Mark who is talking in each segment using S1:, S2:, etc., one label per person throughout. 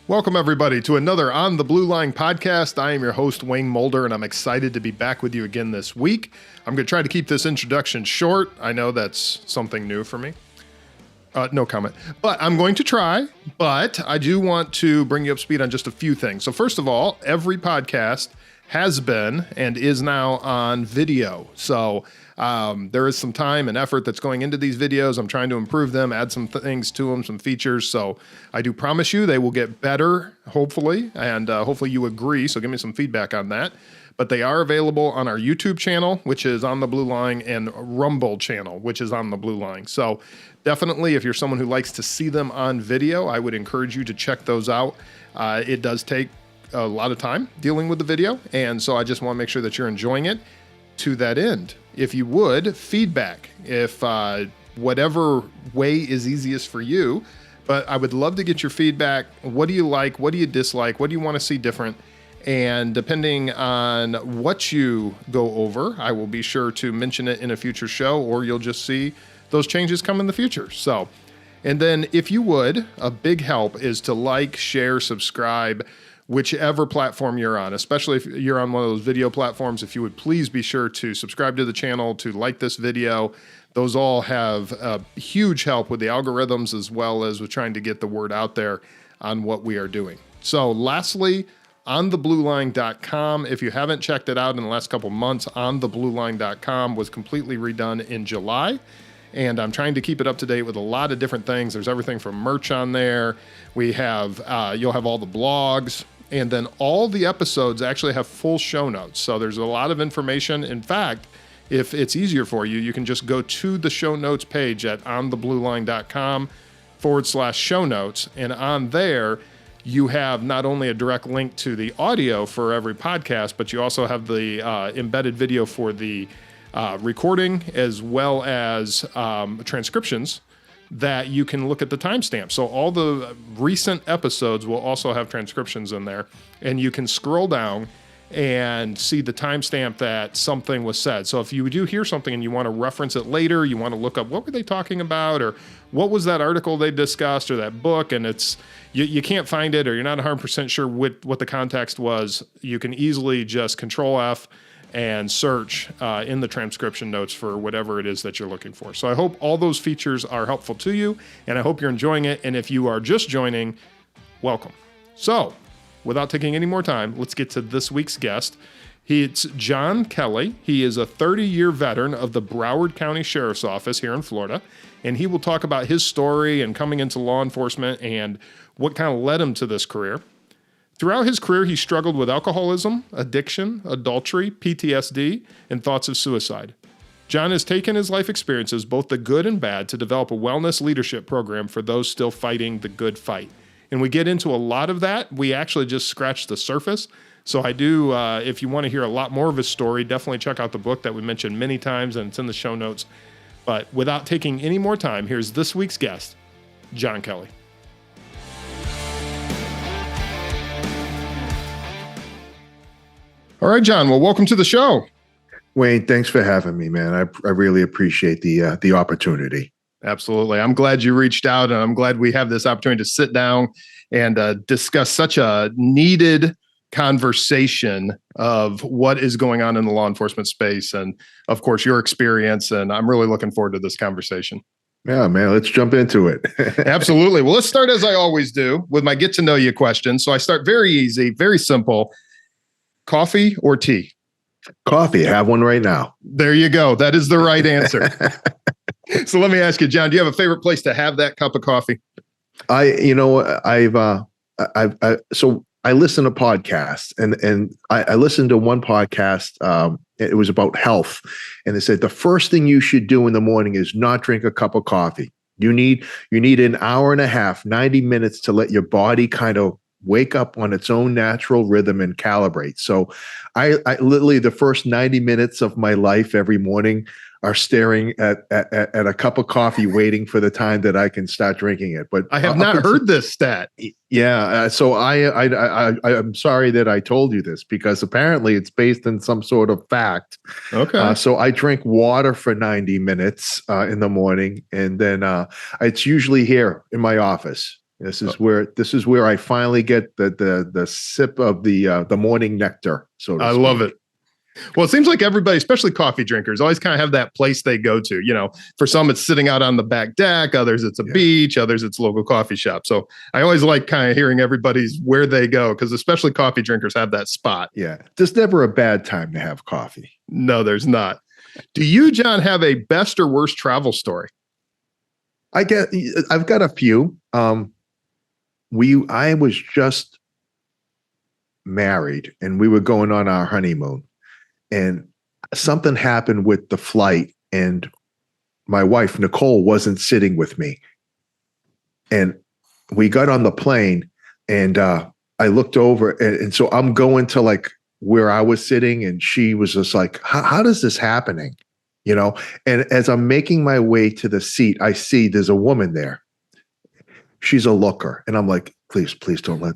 S1: Welcome, everybody, to another On the Blue Line podcast. I am your host, Wayne Mulder, and I'm excited to be back with you again this week. I'm going to try to keep this introduction short. I know that's something new for me. No comment. But I'm going to try, but I do want to bring you up to speed on just a few things. So first of all, every podcast has been and is now on video. So there is some time and effort that's going into these videos. I'm trying to improve them, add some things to them, some features. So I do promise you they will get better, hopefully, and hopefully you agree. So give me some feedback on that. But they are available on our YouTube channel, which is On the Blue Line, and Rumble channel, which is On the Blue Line. So definitely, if you're someone who likes to see them on video, I would encourage you to check those out. It does take a lot of time dealing with the video, and so I just want to make sure that you're enjoying it. To that end, if you would, feedback, if whatever way is easiest for you, but I would love to get your feedback. What do you like? What do you dislike? What do you want to see different? And depending on what you go over, I will be sure to mention it in a future show, or you'll just see those changes come in the future. So, and then if you would, a big help is to like, share, subscribe, whichever platform you're on, especially if you're on one of those video platforms. If you would please be sure to subscribe to the channel, to like this video. Those all have a huge help with the algorithms, as well as with trying to get the word out there on what we are doing. So lastly, ontheblueline.com. If you haven't checked it out in the last couple months, ontheblueline.com was completely redone in July. And I'm trying to keep it up to date with a lot of different things. There's everything from merch on there. We have, you'll have all the blogs, and then all the episodes actually have full show notes. So there's a lot of information. In fact, if it's easier for you, you can just go to the show notes page at ontheblueline.com/show notes. And on there, you have not only a direct link to the audio for every podcast, but you also have the embedded video for the recording, as well as transcriptions that you can look at the timestamp. So all the recent episodes will also have transcriptions in there, and you can scroll down and see the timestamp that something was said. So if you do hear something and you want to reference it later, you want to look up what were they talking about, or what was that article they discussed, or that book, and it's you can't find it, or you're not 100% sure what the context was, you can easily just Control F and search in the transcription notes for whatever it is that you're looking for. So I hope all those features are helpful to you, and I hope you're enjoying it. And if you are just joining, welcome. So without taking any more time, let's get to this week's guest. It's John Kelly. He is a 30-year veteran of the Broward County Sheriff's Office here in Florida, and he will talk about his story and coming into law enforcement and what kind of led him to this career. Throughout his career, he struggled with alcoholism, addiction, adultery, PTSD, and thoughts of suicide. John has taken his life experiences, both the good and bad, to develop a wellness leadership program for those still fighting the good fight. And we get into a lot of that. We actually just scratched the surface. So I do, if you want to hear a lot more of his story, definitely check out the book that we mentioned many times, and it's in the show notes. But without taking any more time, here's this week's guest, John Kelly. All right, John. Well, welcome to the show.
S2: Wayne, thanks for having me, man. I really appreciate the opportunity.
S1: Absolutely. I'm glad you reached out, and I'm glad we have this opportunity to sit down and discuss such a needed conversation of what is going on in the law enforcement space, and of course your experience. And I'm really looking forward to this conversation.
S2: Yeah, man, let's jump into it.
S1: Absolutely. Well, let's start as I always do with my get to know you question. So I start very easy, very simple. Coffee or tea?
S2: Coffee. Have one right now.
S1: There you go. That is the right answer. So let me ask you, John, do you have a favorite place to have that cup of coffee?
S2: So I listen to podcasts, and I listened to one podcast. It was about health, and they said the first thing you should do in the morning is not drink a cup of coffee. You need an hour and a half, 90 minutes to let your body kind of wake up on its own natural rhythm and calibrate. So I literally, the first 90 minutes of my life every morning are staring at a cup of coffee, waiting for the time that I can start drinking it. But
S1: I have not heard this stat.
S2: Yeah. So I'm sorry that I told you this, because apparently it's based in some sort of fact.
S1: Okay.
S2: So I drink water for 90 minutes in the morning, and then it's usually here in my office. This is where I finally get the sip of the morning nectar. So to
S1: I
S2: speak.
S1: love it. Well, it seems like everybody, especially coffee drinkers, always kind of have that place they go to. You know, for some, it's sitting out on the back deck. Others, it's a beach. Others, it's a local coffee shop. So I always like kind of hearing everybody's where they go, because especially coffee drinkers have that spot.
S2: Yeah. There's never a bad time to have coffee.
S1: No, there's not. Do you, John, have a best or worst travel story?
S2: I've got a few. I was just married and we were going on our honeymoon, and something happened with the flight, and my wife, Nicole, wasn't sitting with me. And we got on the plane, and I looked over, and so I'm going to like where I was sitting, and she was just like, how does this happening? You know? And as I'm making my way to the seat, I see there's a woman there. She's a looker. And I'm like, please don't let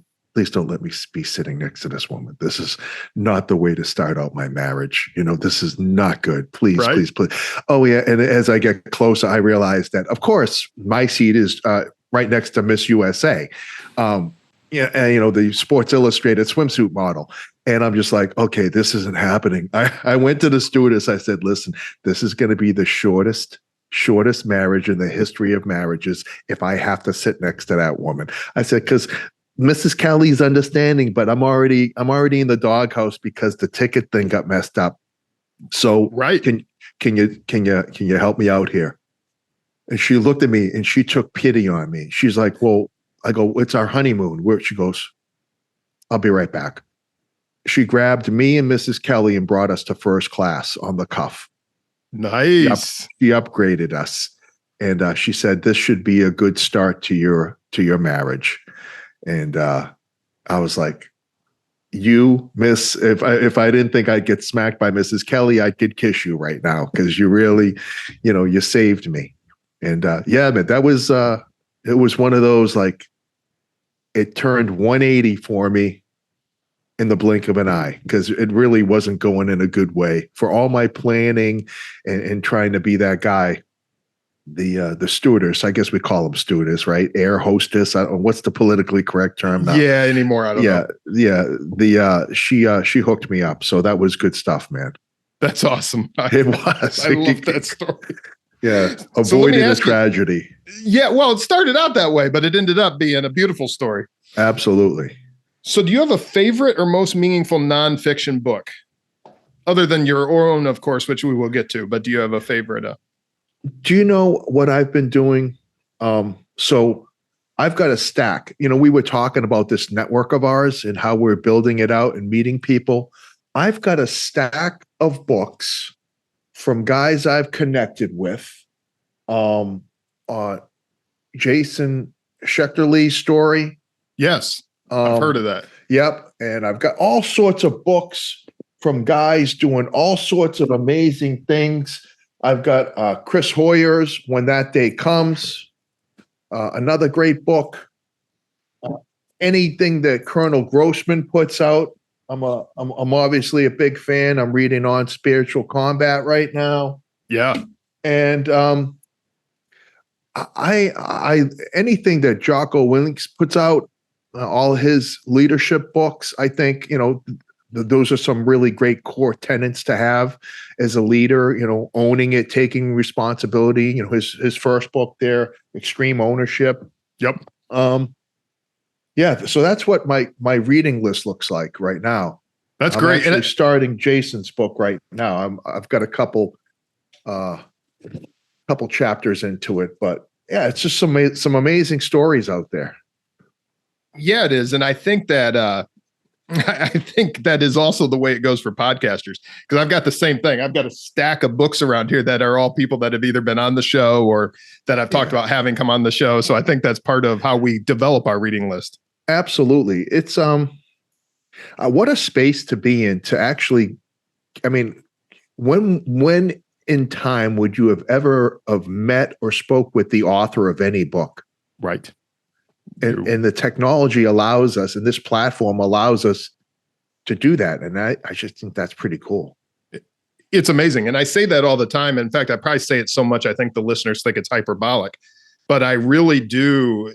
S2: me be sitting next to this woman. This is not the way to start out my marriage. You know, this is not good. Please. Oh yeah. And as I get closer, I realize that, of course, my seat is right next to Miss USA. Yeah, and, you know, the Sports Illustrated swimsuit model. And I'm just like, okay, this isn't happening. I went to the stewardess. I said, listen, this is going to be the shortest marriage in the history of marriages if I have to sit next to that woman. I said, because Mrs. Kelly's understanding, but I'm already in the doghouse because the ticket thing got messed up. So
S1: right.
S2: Can you help me out here? And she looked at me and she took pity on me. She's like, well, I go, it's our honeymoon. Where she goes, I'll be right back. She grabbed me and Mrs. Kelly and brought us to first class on the cuff.
S1: Nice.
S2: She upgraded us. And she said, this should be a good start to your marriage. And I was like, you, Miss, if I didn't think I'd get smacked by Mrs. Kelly, I could kiss you right now, because you really, you saved me. And yeah, man, that was it was one of those, like, it turned 180 for me in the blink of an eye, because it really wasn't going in a good way. For all my planning and trying to be that guy, the stewardess, I guess we call them stewardess, right? Air hostess. What's the politically correct term now?
S1: Yeah, anymore. I don't know.
S2: Yeah. She hooked me up. So that was good stuff, man.
S1: That's awesome.
S2: It was.
S1: I love that story.
S2: Yeah. Avoiding a tragedy.
S1: Yeah. Well, it started out that way, but it ended up being a beautiful story.
S2: Absolutely.
S1: So do you have a favorite or most meaningful nonfiction book? Other than your own, of course, which we will get to, but do you have a favorite?
S2: Do you know what I've been doing? So I've got a stack. We were talking about this network of ours and how we're building it out and meeting people. I've got a stack of books from guys I've connected with. Jason Schechterle's story.
S1: Yes, I've heard of that.
S2: Yep. And I've got all sorts of books from guys doing all sorts of amazing things. I've got Chris Hoyer's When That Day Comes, another great book. Anything that Colonel Grossman puts out, I'm obviously a big fan. I'm reading On Spiritual Combat right now.
S1: Yeah,
S2: and I anything that Jocko Willink puts out, all his leadership books, I think those are some really great core tenets to have as a leader, owning it, taking responsibility, his first book there, Extreme Ownership.
S1: Yep.
S2: Yeah. So that's what my reading list looks like right now.
S1: That's
S2: I'm
S1: great.
S2: Actually starting Jason's book right now. I've got a couple chapters into it, but yeah, it's just some amazing stories out there.
S1: Yeah, it is. And I think that, is also the way it goes for podcasters, because I've got the same thing. I've got a stack of books around here that are all people that have either been on the show or that I've talked about having come on the show. So I think that's part of how we develop our reading list.
S2: Absolutely. It's what a space to be in to actually, I mean, when in time would you have ever have met or spoke with the author of any book?
S1: Right.
S2: And the technology allows us, and this platform allows us to do that. And I just think that's pretty cool.
S1: It's amazing. And I say that all the time. In fact, I probably say it so much, I think the listeners think it's hyperbolic, but I really do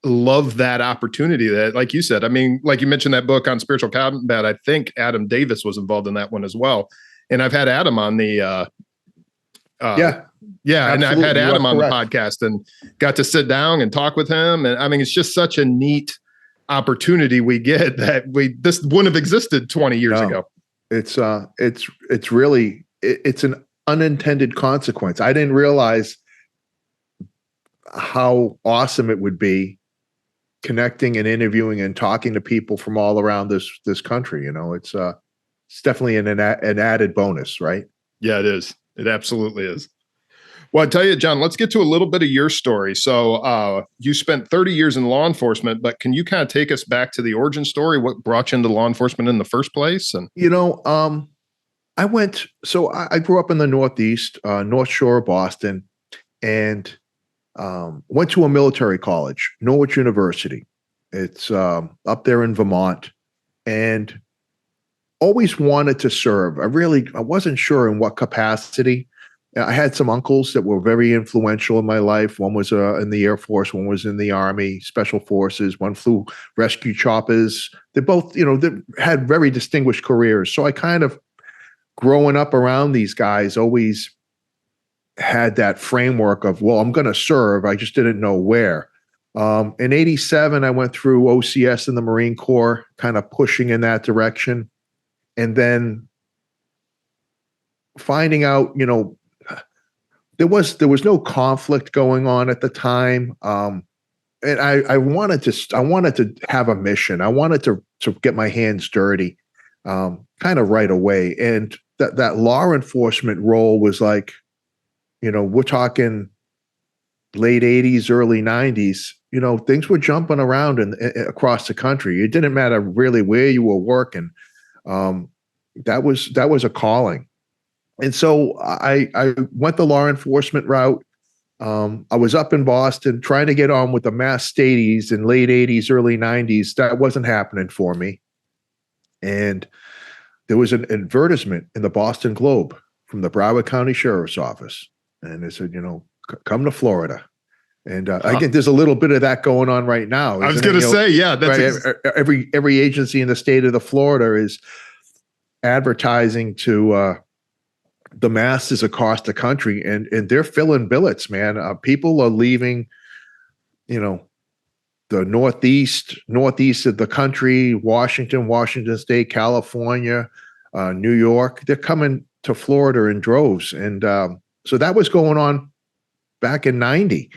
S1: love that opportunity that, like you said, I mean, like you mentioned that book on spiritual combat, I think Adam Davis was involved in that one as well. And I've had Adam on the,
S2: Yeah.
S1: yeah. And I've had
S2: Absolutely. You are
S1: Adam on the
S2: correct.
S1: podcast and got to sit down and talk with him. And I mean, it's just such a neat opportunity we get that this wouldn't have existed 20 years
S2: No.
S1: ago.
S2: It's really, it's an unintended consequence. I didn't realize how awesome it would be connecting and interviewing and talking to people from all around this country. You know, it's definitely an added bonus, right?
S1: Yeah, it is. It absolutely is. Well, I tell you, John, let's get to a little bit of your story. So you spent 30 years in law enforcement, but can you kind of take us back to the origin story? What brought you into law enforcement in the first place? And
S2: I grew up in the Northeast, North Shore of Boston, and went to a military college, Norwich University. It's up there in Vermont, and always wanted to serve. I wasn't sure in what capacity. I had some uncles that were very influential in my life. One was in the Air Force, one was in the Army, Special Forces, one flew rescue choppers. They both, they had very distinguished careers. So I kind of, growing up around these guys, always had that framework of, well, I'm going to serve. I just didn't know where. In '87, I went through OCS in the Marine Corps, kind of pushing in that direction. And then finding out, there was no conflict going on at the time. And I wanted to have a mission. I wanted to get my hands dirty, kind of right away. And that law enforcement role was like, we're talking late '80s, early '90s. Things were jumping around across the country. It didn't matter really where you were working. That was a calling. And so I went the law enforcement route. I was up in Boston trying to get on with the mass stadies in late '80s, early '90s. That wasn't happening for me. And there was an advertisement in the Boston Globe from the Broward County Sheriff's Office. And it said, come to Florida. And I get there's a little bit of that going on right now.
S1: I was going to say, yeah, that's
S2: right? Every agency in the state of the Florida is advertising to the masses across the country, and they're filling billets, man. People are leaving, the northeast of the country, Washington State, California, New York. They're coming to Florida in droves, and so that was going on back in '90.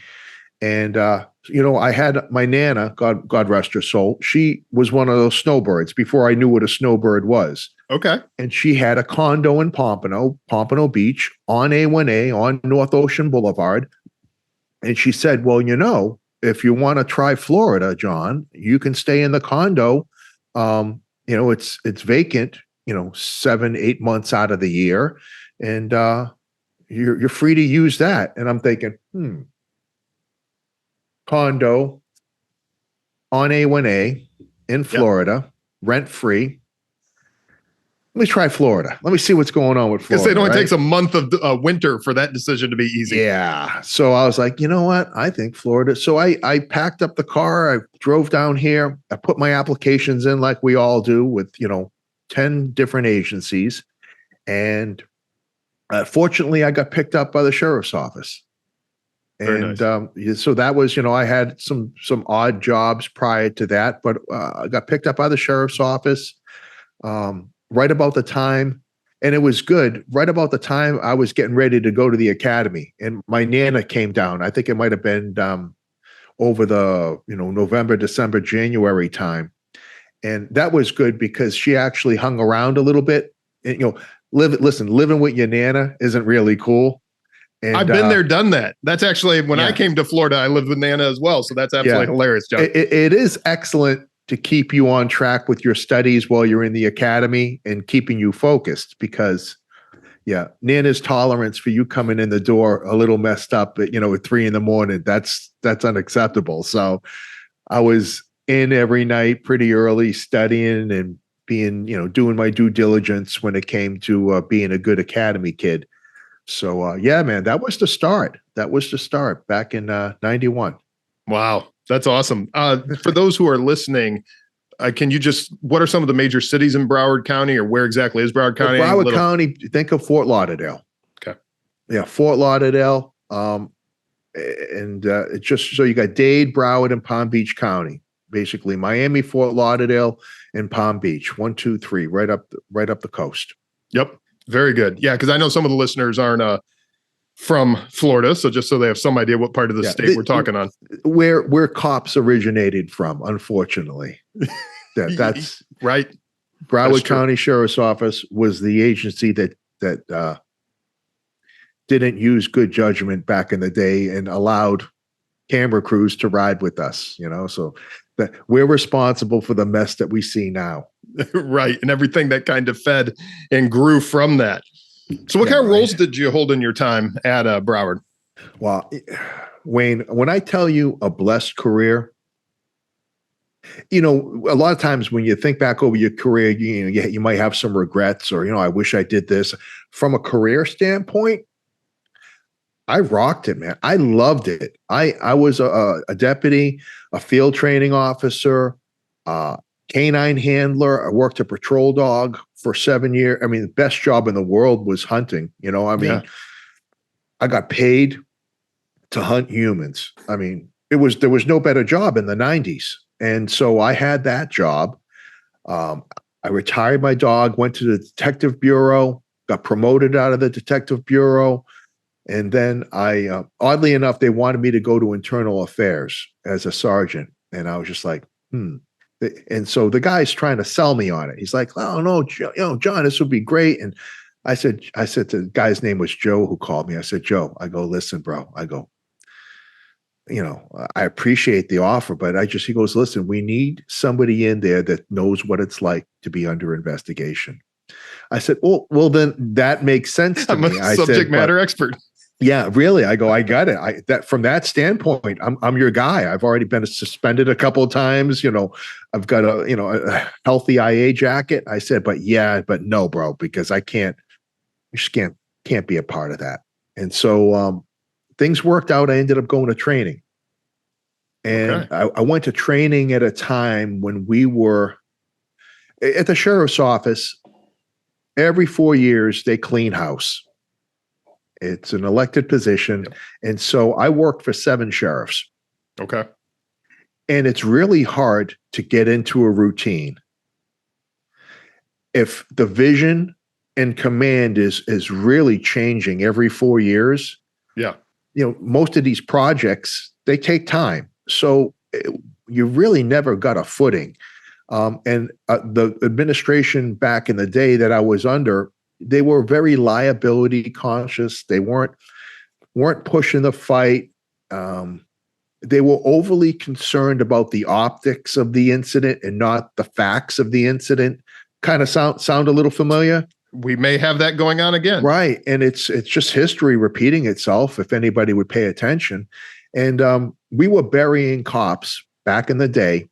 S2: And I had my Nana, God rest her soul. She was one of those snowbirds before I knew what a snowbird was.
S1: okay.
S2: And she had a condo in Pompano Beach on A1A on North Ocean Boulevard. And she said, well, if you want to try Florida, John, you can stay in the condo. It's vacant, 7-8 months out of the year. And you're free to use that. And I'm thinking, condo on A1A in Florida, rent free. Let me try Florida. Let me see what's going on with Florida.
S1: Because it only takes a month of winter for that decision to be easy.
S2: Yeah. So I was like, you know what? I think Florida. So I packed up the car. I drove down here. I put my applications in like we all do with, 10 different agencies. And fortunately, I got picked up by the sheriff's office. And nice. So that was, I had some odd jobs prior to that, but I got picked up by the sheriff's office. Right about the time, and it was good, right about the time I was getting ready to go to the academy, and my Nana came down. I think it might have been over the, November, December, January time. And that was good because she actually hung around a little bit. And, living with your Nana isn't really cool. And,
S1: I've been there, done that. That's actually, when I came to Florida, I lived with Nana as well. So that's absolutely hilarious, John.
S2: It is excellent to keep you on track with your studies while you're in the academy and keeping you focused. Because yeah, Nana's tolerance for you coming in the door a little messed up at, at 3 a.m, that's unacceptable. So I was in every night pretty early studying and being, doing my due diligence when it came to being a good academy kid. So yeah, man, that was the start. That was the start back in 91.
S1: Wow. That's awesome. For those who are listening, what are some of the major cities in Broward County, or where exactly is Broward County?
S2: Broward County, think of Fort Lauderdale.
S1: Okay.
S2: Yeah, Fort Lauderdale. And it's just, so you got Dade, Broward, and Palm Beach County. Basically, Miami, Fort Lauderdale, and Palm Beach. 1, 2, 3, right up the coast.
S1: Yep. Very good. Yeah, because I know some of the listeners aren't from Florida, so just so they have some idea what part of the state we're talking on.
S2: Where cops originated from, unfortunately. That's
S1: right.
S2: Broward County Sheriff's Office was the agency that didn't use good judgment back in the day and allowed camera crews to ride with us, so that we're responsible for the mess that we see now.
S1: Right. And everything that kind of fed and grew from that. So what kind of roles did you hold in your time at Broward?
S2: Well, Wayne, when I tell you a blessed career, a lot of times when you think back over your career, you might have some regrets or, I wish I did this. From a career standpoint, I rocked it, man. I loved it. I was a deputy, a field training officer, canine handler. I worked a patrol dog for 7 years. I mean, the best job in the world was hunting. I got paid to hunt humans. I mean, there was no better job in the 90s. And so I had that job. I retired my dog, went to the detective bureau, got promoted out of the detective bureau. And then oddly enough, they wanted me to go to internal affairs as a sergeant. And I was just like, And so the guy's trying to sell me on it. He's like, "Oh no, John, this would be great." And I said to the guy's name was Joe, who called me. I said, "Joe," I go, "listen, bro," I go, "I appreciate the offer, but he goes, listen, we need somebody in there that knows what it's like to be under investigation." I said, well, then that makes sense to me.
S1: I'm a subject matter expert.
S2: Yeah, really. I go, I got it. That from that standpoint, I'm your guy. I've already been suspended a couple of times. I've got a healthy IA jacket. I said, but no, bro, because I just can't be a part of that. And so things worked out. I ended up going to training, and I went to training at a time when we were at the sheriff's office. Every 4 years, they clean house. It's an elected position. Yep. And so I worked for 7 sheriffs.
S1: Okay.
S2: And it's really hard to get into a routine. If the vision and command is really changing every 4 years,
S1: yeah,
S2: most of these projects, they take time. So you really never got a footing. And the administration back in the day that I was under, they were very liability conscious. They weren't pushing the fight. They were overly concerned about the optics of the incident and not the facts of the incident. Kind of sound a little familiar?
S1: We may have that going on again.
S2: Right. And it's just history repeating itself if anybody would pay attention. And we were burying cops back in the day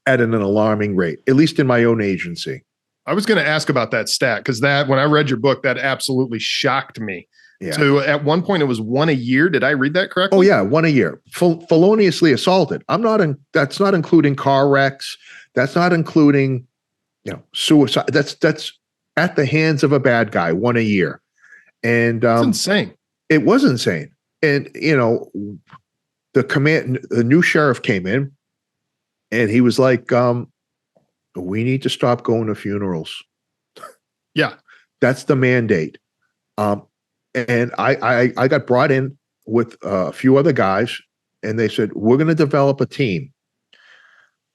S2: at an alarming rate, at least in my own agency.
S1: I was going to ask about that stat because when I read your book, that absolutely shocked me.
S2: Yeah.
S1: So at one point it was 1 a year. Did I read that correctly?
S2: Oh yeah, 1 a year. Feloniously assaulted. That's not including car wrecks. That's not including, suicide. That's at the hands of a bad guy, 1 a year. And
S1: it's insane.
S2: It was insane. And the new sheriff came in and he was like, we need to stop going to funerals.
S1: Yeah.
S2: That's the mandate. And I got brought in with a few other guys, and they said, we're going to develop a team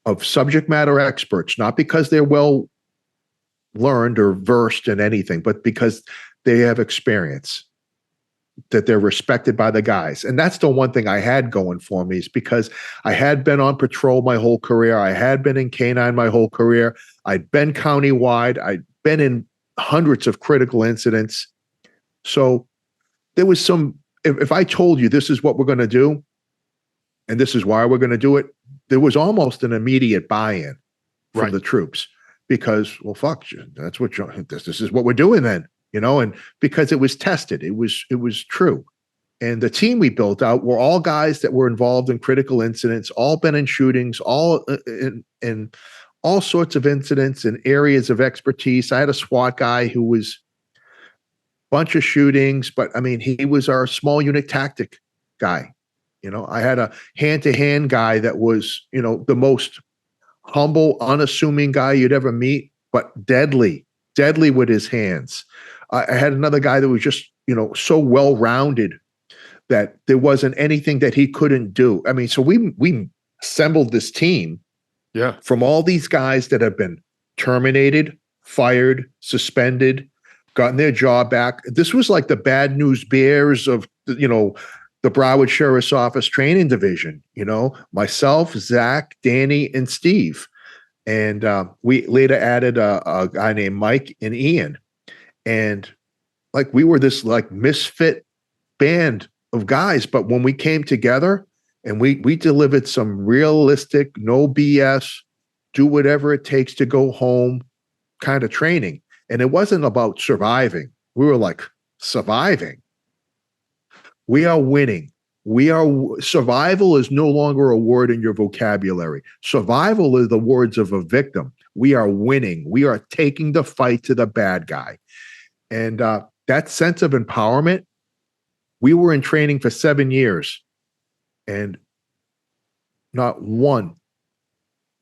S2: of subject matter experts, not because they're well learned or versed in anything, but because they have experience. that they're respected by the guys. And that's the one thing I had going for me, is because I had been on patrol my whole career. I had been in K-9 my whole career. I'd been countywide. I'd been in hundreds of critical incidents. So there was if I told you this is what we're going to do, and this is why we're going to do it, there was almost an immediate buy-in from the troops, because, well, fuck, that's what this is what we're doing then, and because it was tested, it was true. And the team we built out were all guys that were involved in critical incidents, all been in shootings, all in all sorts of incidents and areas of expertise. I had a SWAT guy who was a bunch of shootings, but I mean, he was our small unit tactic guy. I had a hand-to-hand guy that was, the most humble, unassuming guy you'd ever meet, but deadly with his hands. I had another guy that was just, so well-rounded that there wasn't anything that he couldn't do. I mean, so we assembled this team from all these guys that have been terminated, fired, suspended, gotten their job back. This was like the bad news bears of, the Broward Sheriff's Office Training Division, myself, Zach, Danny, and Steve. And we later added a guy named Mike and Ian. And like, we were this like misfit band of guys, but when we came together and we delivered some realistic, no BS, do whatever it takes to go home kind of training. And it wasn't about surviving. We were like, surviving. We are winning. Survival is no longer a word in your vocabulary. Survival is the words of a victim. We are winning. We are taking the fight to the bad guy. And that sense of empowerment, we were in training for 7 years, and not one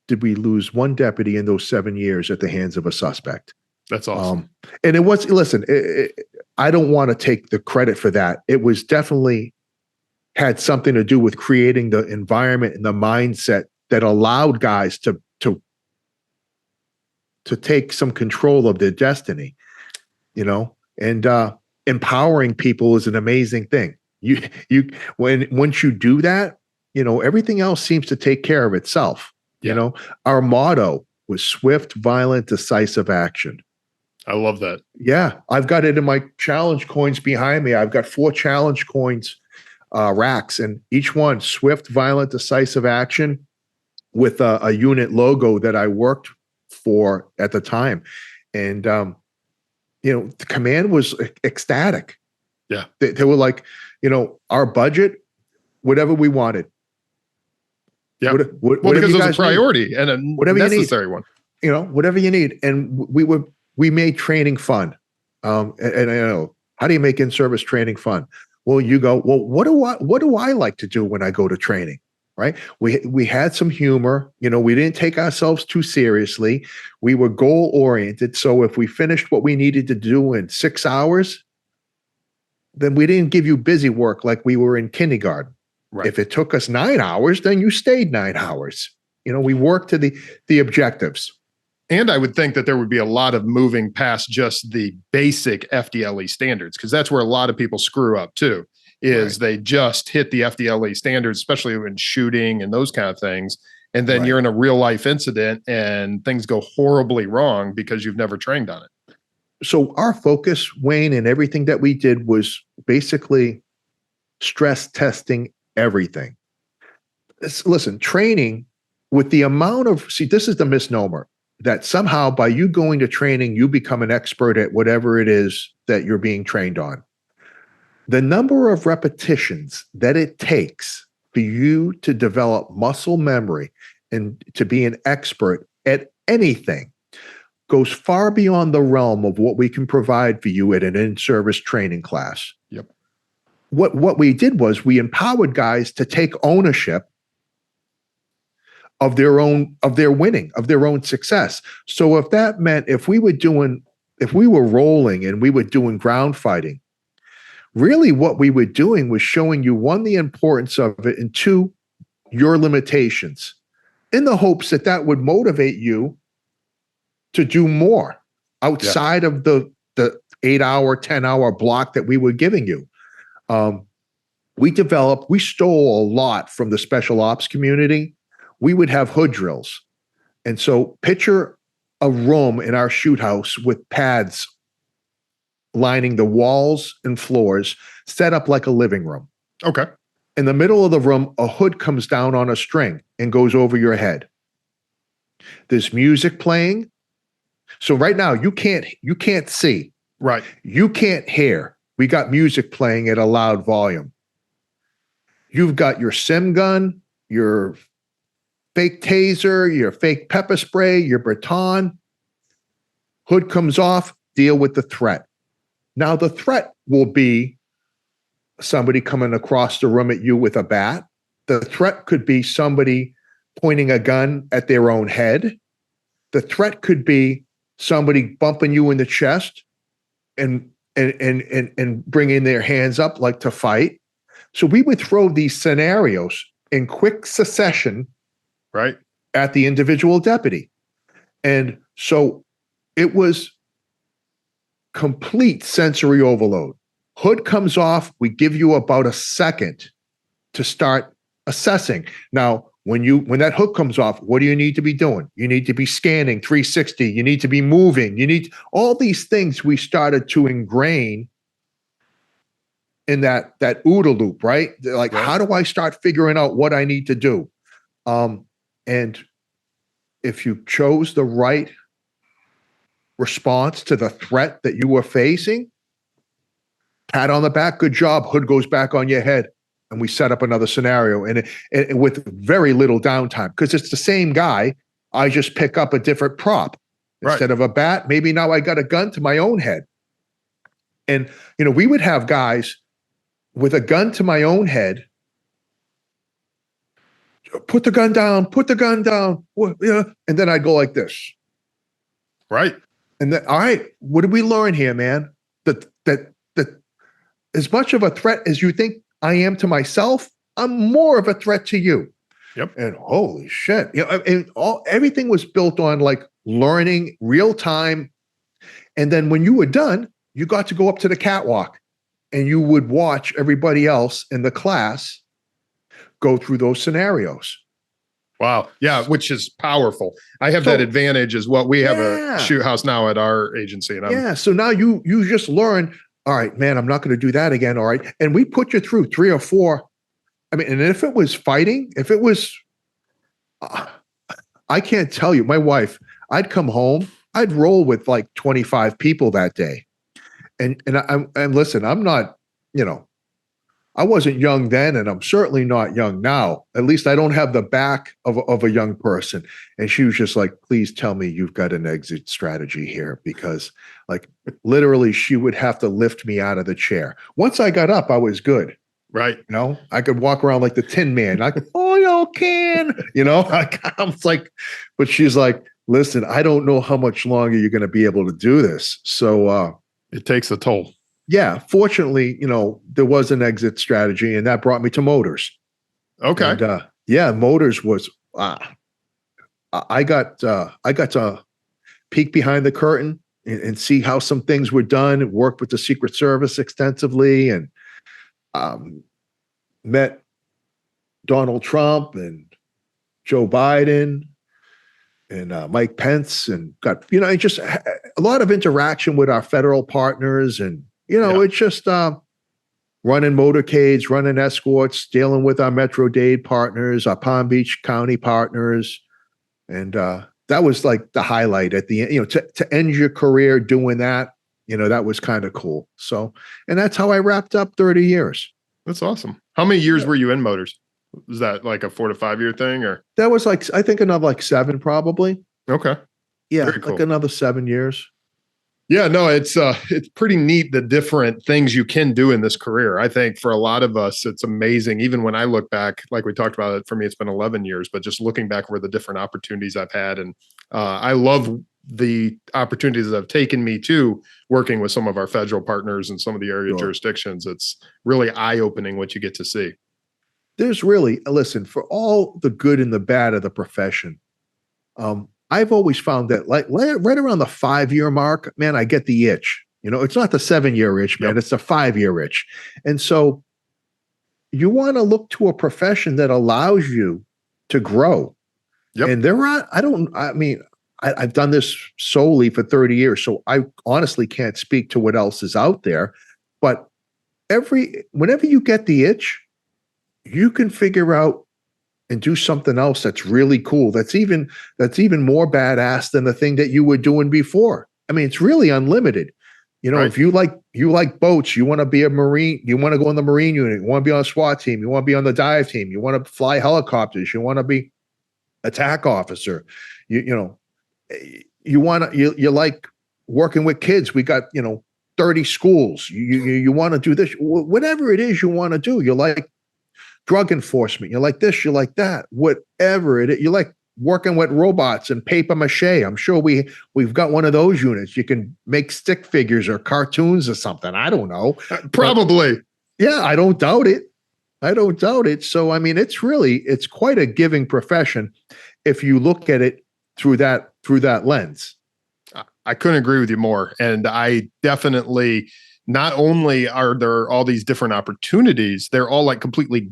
S2: did we lose one deputy in those 7 years at the hands of a suspect.
S1: That's awesome.
S2: And it was, listen, I don't want to take the credit for that. It was definitely had something to do with creating the environment and the mindset that allowed guys to take some control of their destiny, and empowering people is an amazing thing. Once you do that, everything else seems to take care of itself. Our motto was swift, violent, decisive action.
S1: I love that.
S2: Yeah. I've got it in my challenge coins behind me. I've got 4 challenge coins racks, and each one swift, violent, decisive action with a unit logo that I worked for at the time. And, the command was ecstatic.
S1: Yeah.
S2: They were like, our budget, whatever we wanted.
S1: Yeah. Because it was a priority and a necessary one.
S2: Whatever you need. And we made training fun. And I know, how do you make in-service training fun? Well, you go, well, what do I like to do when I go to training? Right? We had some humor. We didn't take ourselves too seriously. We were goal oriented. So if we finished what we needed to do in 6 hours, then we didn't give you busy work like we were in kindergarten. Right. If it took us 9 hours, then you stayed 9 hours. We worked to the objectives.
S1: And I would think that there would be a lot of moving past just the basic FDLE standards, because that's where a lot of people screw up too, is they just hit the FDLE standards, especially in shooting and those kind of things. And then you're in a real life incident and things go horribly wrong because you've never trained on it.
S2: So our focus, Wayne, and everything that we did was basically stress testing everything. Listen, training with the amount of, this is the misnomer, that somehow by you going to training, you become an expert at whatever it is that you're being trained on. The number of repetitions that it takes for you to develop muscle memory and to be an expert at anything goes far beyond the realm of what we can provide for you at an in-service training class.
S1: Yep.
S2: What we did was we empowered guys to take ownership of their winning, of their own success. So if that meant if we were rolling and we were doing ground fighting, really what we were doing was showing you, 1, the importance of it, and 2, your limitations, in the hopes that would motivate you to do more outside of the 8-hour, 10-hour block that we were giving you. We stole a lot from the special ops community. We would have hood drills. And so picture a room in our shoot house with pads lining the walls and floors, set up like a living room.
S1: Okay.
S2: In the middle of the room, a hood comes down on a string and goes over your head. There's music playing. So right now you can't see.
S1: Right.
S2: You can't hear. We got music playing at a loud volume. You've got your sim gun, your fake taser, your fake pepper spray, your baton. Hood comes off, deal with the threat. Now the threat will be somebody coming across the room at you with a bat. The threat could be somebody pointing a gun at their own head. The threat could be somebody bumping you in the chest and bringing their hands up like to fight. So we would throw these scenarios in quick succession,
S1: right,
S2: at the individual deputy. And so it was complete sensory overload. Hood comes off, we give you about a second to start assessing. Now, when that hook comes off, what do you need to be doing? You need to be scanning 360. You need to be moving. You need all these things we started to ingrain in that OODA loop, right? Like,
S1: right.
S2: How do I start figuring out what I need to do? And if you chose the right response to the threat that you were facing, pat on the back, good job, hood goes back on your head. And we set up another scenario and with very little downtime because it's the same guy. I just pick up a different prop. Instead of a bat, maybe now I got a gun to my own head. And, we would have guys with a gun to my own head. Put the gun down. And then I'd go like this.
S1: Right.
S2: And then, all right, what did we learn here, man? That as much of a threat as you think I am to myself, I'm more of a threat to you.
S1: Yep.
S2: And holy shit. Everything was built on like learning real time. And then when you were done, you got to go up to the catwalk and you would watch everybody else in the class go through those scenarios.
S1: Wow. Yeah, which is powerful. I have that advantage as well. We have a shoot house now at our agency. And
S2: so now you just learn, all right, man, I'm not going to do that again. All right. And we put you through 3 or 4. I mean, and if it was fighting, if it was, I can't tell you, my wife, I'd come home, I'd roll with like 25 people that day. And listen, I'm not, I wasn't young then, and I'm certainly not young now. At least I don't have the back of a young person. And she was just like, please tell me you've got an exit strategy here, because like literally she would have to lift me out of the chair. Once I got up, I was good.
S1: Right.
S2: I could walk around like the Tin Man. Like, oil can, I was like, but she's like, listen, I don't know how much longer you're going to be able to do this. So
S1: it takes a toll.
S2: Yeah, fortunately, there was an exit strategy, and that brought me to motors.
S1: Okay.
S2: And, motors was I got to peek behind the curtain and see how some things were done. Worked with the Secret Service extensively, and met Donald Trump and Joe Biden and Mike Pence, and got just a lot of interaction with our federal partners and. It's just running motorcades, running escorts, dealing with our Metro Dade partners, our Palm Beach County partners. And that was like the highlight at the end, to end your career doing that, that was kind of cool. So, and that's how I wrapped up 30 years.
S1: That's awesome. How many years were you in motors? Was that like a 4 to 5 year thing, or?
S2: That was like, I think another like 7 probably.
S1: Okay.
S2: Yeah. Like another 7 years.
S1: Yeah, no, it's pretty neat the different things you can do in this career. I think for a lot of us, it's amazing. Even when I look back, like we talked about it, for me, it's been 11 years, but just looking back over the different opportunities I've had. And I love the opportunities that have taken me to working with some of our federal partners and some of the area jurisdictions. It's really eye-opening what you get to see.
S2: There's really, listen, for all the good and the bad of the profession, I've always found that like right around the 5-year mark, man, I get the itch. It's not the 7-year itch, man.
S1: Yep.
S2: It's the 5-year itch. And so you want to look to a profession that allows you to grow.
S1: Yep.
S2: And I've done this solely for 30 years, so I honestly can't speak to what else is out there. But whenever you get the itch, you can figure out and do something else that's really cool. That's even more badass than the thing that you were doing before. I mean, it's really unlimited.
S1: Right.
S2: If you like boats, you want to be a Marine, you want to go in the Marine unit, you want to be on a SWAT team, you want to be on the dive team, you want to fly helicopters, you want to be attack officer, you like working with kids. We got 30 schools. You want to do this, whatever it is you want to do. You like drug enforcement. You like this. You like that. Whatever it is, you like working with robots and paper mache. I'm sure we've got one of those units. You can make stick figures or cartoons or something. I don't know.
S1: Probably.
S2: But, yeah, I don't doubt it. So I mean, it's quite a giving profession if you look at it through that lens.
S1: I couldn't agree with you more. And I definitely, not only are there all these different opportunities, they're all like completely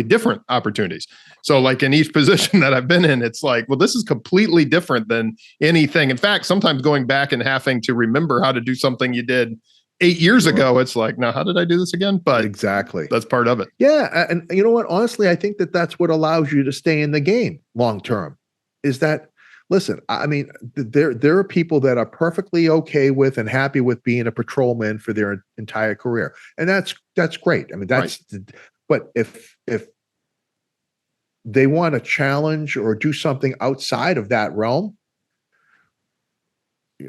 S1: different opportunities. So like in each position that I've been in, it's like, well, this is completely different than anything. In fact, sometimes going back and having to remember how to do something you did 8 years ago, it's like, now how did I do this again? But
S2: exactly,
S1: that's part of it.
S2: Yeah. And you know what? Honestly, I think that's what allows you to stay in the game long term, is that, listen, I mean, there are people that are perfectly okay with and happy with being a patrolman for their entire career. And that's great. I mean, that's right. But if they want to challenge or do something outside of that realm,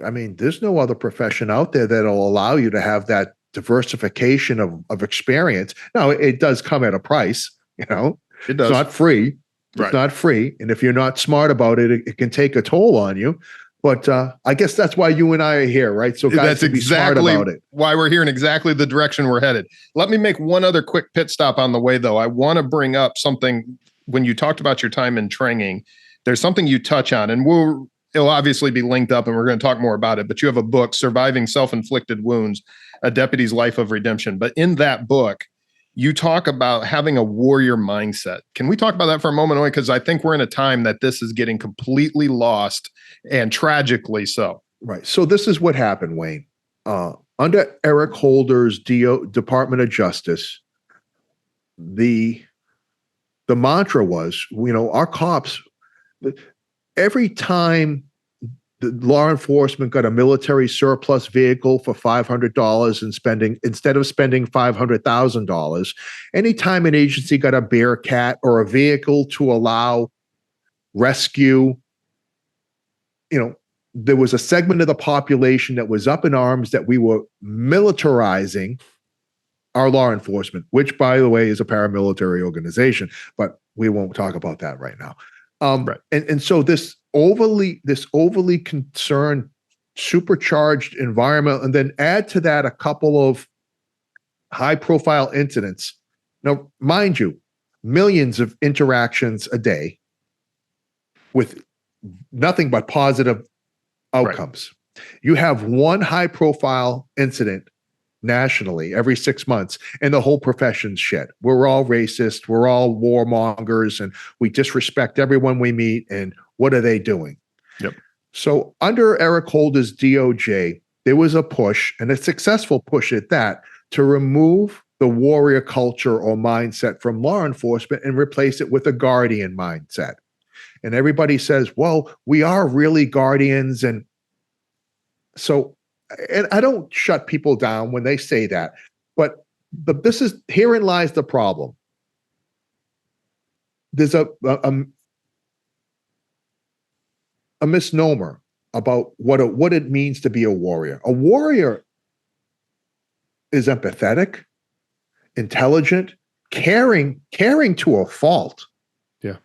S2: I mean, there's no other profession out there that'll allow you to have that diversification of experience. Now, it does come at a price,
S1: It does.
S2: It's not free. It's not free. And if you're not smart about it, it can take a toll on you. But I guess that's why you and I are here, right? So guys,
S1: that's
S2: be smart about it.
S1: Why we're here and exactly the direction we're headed. Let me make one other quick pit stop on the way, though. I want to bring up something. When you talked about your time in training, there's something you touch on, and it'll obviously be linked up and we're going to talk more about it, but you have a book, Surviving Self-Inflicted Wounds, A Deputy's Life of Redemption. But in that book, you talk about having a warrior mindset. Can we talk about that for a moment? Because I think we're in a time that this is getting completely lost, and tragically so.
S2: Right. So this is what happened, Wayne. Under Eric Holder's Department of Justice, the mantra was, our cops, every time the law enforcement got a military surplus vehicle for $500 instead of spending $500,000, anytime an agency got a Bearcat or a vehicle to allow rescue, there was a segment of the population that was up in arms that we were militarizing our law enforcement, which, by the way, is a paramilitary organization, but we won't talk about that right now.
S1: Right.
S2: And so this overly concerned, supercharged environment, and then add to that a couple of high-profile incidents. Now, mind you, millions of interactions a day with nothing but positive outcomes. Right. You have one high-profile incident nationally every 6 months, and the whole profession's shit. We're all racist, we're all warmongers, and we disrespect everyone we meet, and what are they doing?
S1: Yep.
S2: So under Eric Holder's DOJ, there was a push, and a successful push at that, to remove the warrior culture or mindset from law enforcement and replace it with a guardian mindset. And everybody says, well, we are really guardians. And so, and I don't shut people down when they say that, but herein lies the problem. There's a misnomer about what it means to be a warrior. A warrior is empathetic, intelligent, caring to a fault.
S1: Yeah.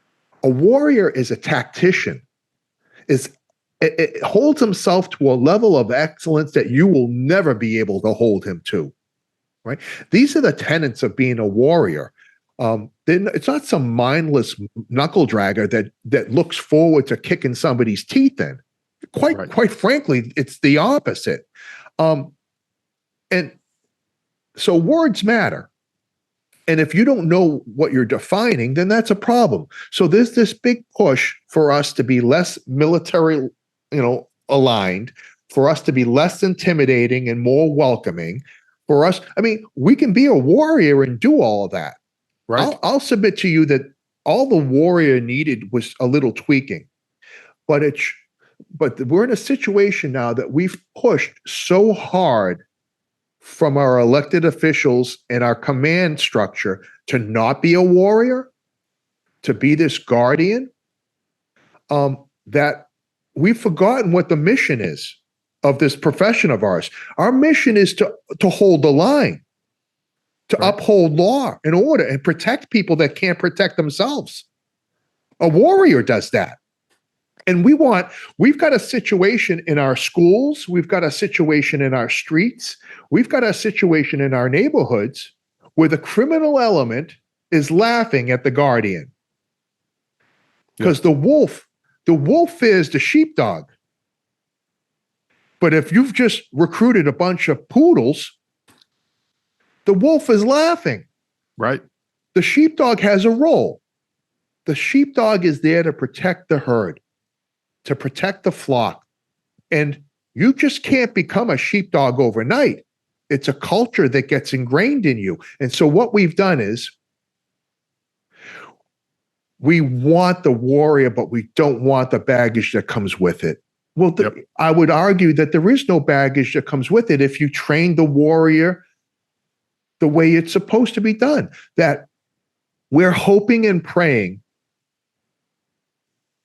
S2: A warrior is a tactician. It holds himself to a level of excellence that you will never be able to hold him to. Right? These are the tenets of being a warrior. It's not some mindless knuckle dragger that looks forward to kicking somebody's teeth in. Quite frankly, it's the opposite. And so words matter. And if you don't know what you're defining, then that's a problem. So there's this big push for us to be less military, aligned, for us to be less intimidating and more welcoming. For us, I mean, we can be a warrior and do all of that.
S1: Right.
S2: I'll submit to you that all the warrior needed was a little tweaking. But we're in a situation now that we've pushed so hard from our elected officials and our command structure to not be a warrior, to be this guardian, that we've forgotten what the mission is of this profession of ours. Our mission is to hold the line, to uphold law and order and protect people that can't protect themselves. A warrior does that. And we've got a situation in our schools, we've got a situation in our streets, we've got a situation in our neighborhoods where the criminal element is laughing at the guardian. Because the wolf fears the sheepdog. But if you've just recruited a bunch of poodles, the wolf is laughing.
S1: Right.
S2: The sheepdog has a role. The sheepdog is there to protect the herd, to protect the flock. And you just can't become a sheepdog overnight. It's a culture that gets ingrained in you. And so what we've done is we want the warrior, but we don't want the baggage that comes with it. Well, I would argue that there is no baggage that comes with it if you train the warrior the way it's supposed to be done. That we're hoping and praying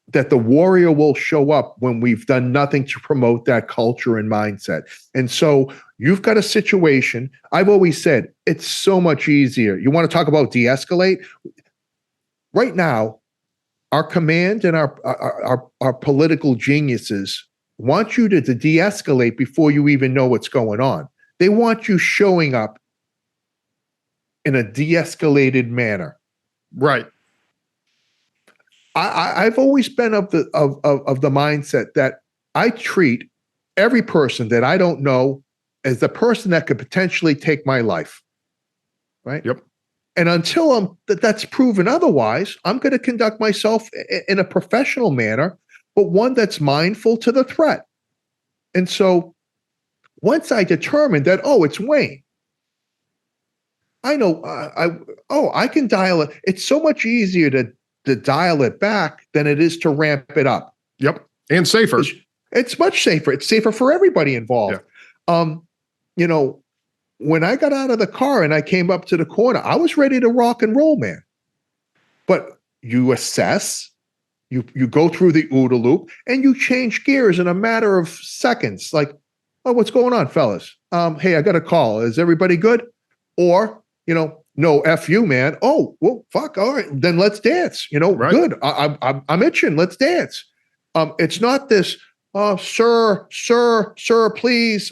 S2: that the warrior will show up when we've done nothing to promote that culture and mindset. And so you've got a situation. I've always said it's so much easier. You want to talk about de-escalate? Right now, our command and our political geniuses want you to de-escalate before you even know what's going on. They want you showing up in a de-escalated manner.
S1: Right.
S2: I've always been of the mindset that I treat every person that I don't know as the person that could potentially take my life. Right.
S1: Yep.
S2: And until that's proven otherwise, I'm going to conduct myself in a professional manner, but one that's mindful to the threat. And so once I determined that, it's Wayne, I know I can dial it. It's so much easier to dial it back than it is to ramp it up.
S1: Yep. And safer.
S2: It's much safer. It's safer for everybody involved. Yeah. When I got out of the car and I came up to the corner, I was ready to rock and roll, man. But you assess, you go through the OODA loop, and you change gears in a matter of seconds. Like, what's going on, fellas? Hey, I got a call. Is everybody good? Or, no, F you, man. Oh, well, fuck. All right, then let's dance.
S1: Right.
S2: Good. I'm itching. Let's dance. It's not this, sir, please.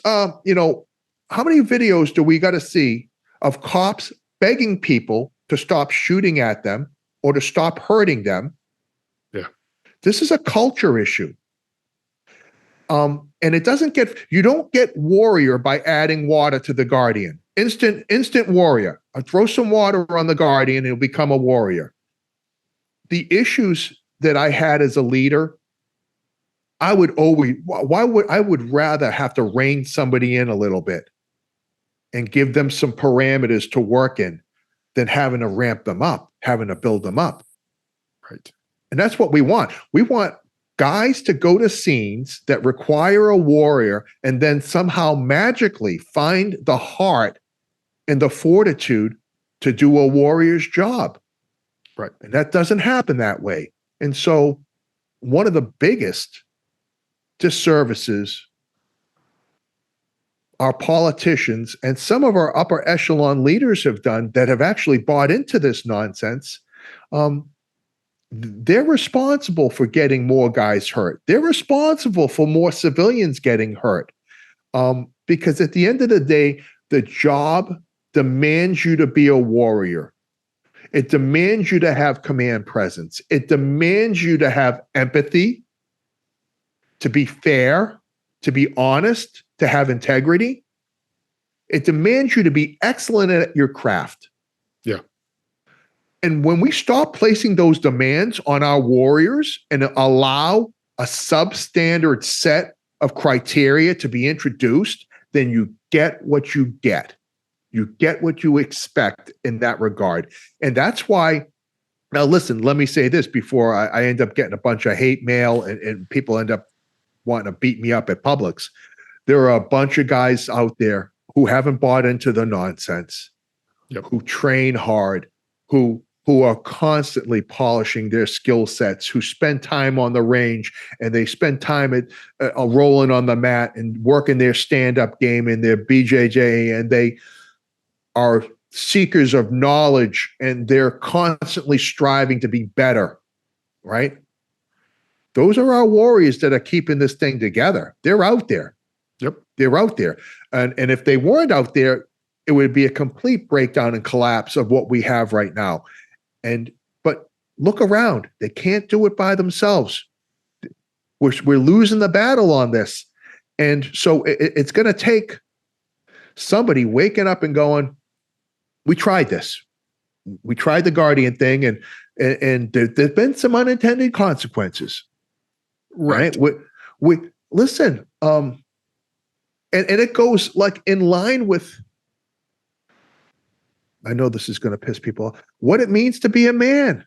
S2: How many videos do we got to see of cops begging people to stop shooting at them or to stop hurting them?
S1: Yeah.
S2: This is a culture issue. And you don't get warrior by adding water to the guardian. Instant warrior. I throw some water on the guardian, it'll become a warrior. The issues that I had as a leader, I would rather have to rein somebody in a little bit and give them some parameters to work in than having to ramp them up, having to build them up.
S1: Right.
S2: And that's what we want. We want guys to go to scenes that require a warrior and then somehow magically find the heart and the fortitude to do a warrior's job.
S1: Right.
S2: And that doesn't happen that way. And so one of the biggest disservices our politicians and some of our upper echelon leaders have done that have actually bought into this nonsense, they're responsible for getting more guys hurt. They're responsible for more civilians getting hurt. Because at the end of the day, the job demands you to be a warrior. It demands you to have command presence. It demands you to have empathy, to be fair, to be honest, to have integrity. It demands you to be excellent at your craft.
S1: Yeah.
S2: And when we stop placing those demands on our warriors and allow a substandard set of criteria to be introduced, then you get what you get. You get what you expect in that regard. And that's why, now listen, let me say this before I end up getting a bunch of hate mail and people end up wanting to beat me up at Publix. There are a bunch of guys out there who haven't bought into the nonsense, who train hard, who are constantly polishing their skill sets, who spend time on the range and they spend time at rolling on the mat and working their stand-up game and their BJJ, and they are seekers of knowledge and they're constantly striving to be better, right? Those are our warriors that are keeping this thing together. They're out there.
S1: Yep.
S2: They're out there. And if they weren't out there, it would be a complete breakdown and collapse of what we have right now. But look around. They can't do it by themselves. We're losing the battle on this. And so it's going to take somebody waking up and going, we tried this. We tried the Guardian thing, and there's been some unintended consequences. Right? We listen, and it goes like in line with, I know this is going to piss people off, what it means to be a man.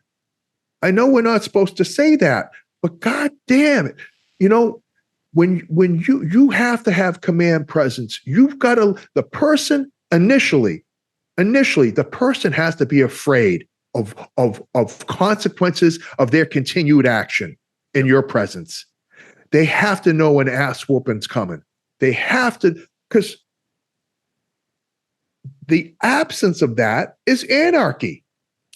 S2: I know we're not supposed to say that, but God damn it. You know, when you have to have command presence, you've got to, the person initially, the person has to be afraid of consequences of their continued action in your presence. They have to know an ass whooping's coming. They have to, because the absence of that is anarchy.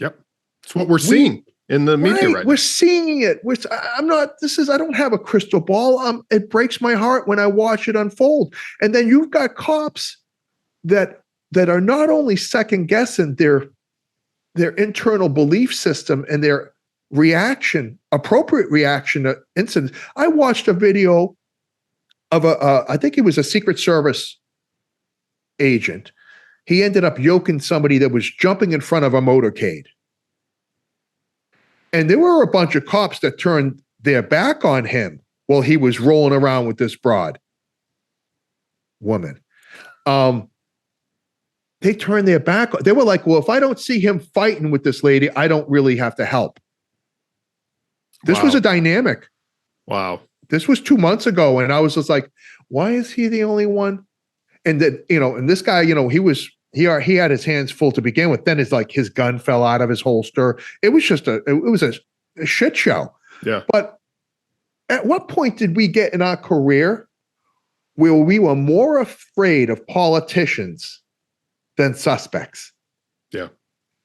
S1: Yep. It's what we're seeing in the media right now.
S2: We're seeing it. I don't have a crystal ball. It breaks my heart when I watch it unfold. And then you've got cops that are not only second guessing their internal belief system and their appropriate reaction to incidents. I watched a video of I think he was a Secret Service agent. He ended up yoking somebody that was jumping in front of a motorcade. And there were a bunch of cops that turned their back on him while he was rolling around with this woman. They turned their back. They were like, well, if I don't see him fighting with this lady, I don't really have to help. This was a dynamic.
S1: Wow.
S2: This was 2 months ago. And I was just like, why is he the only one? And that, and this guy, he had his hands full to begin with. Then it's like his gun fell out of his holster. It was just a shit show.
S1: Yeah.
S2: But at what point did we get in our career where we were more afraid of politicians than suspects?
S1: Yeah.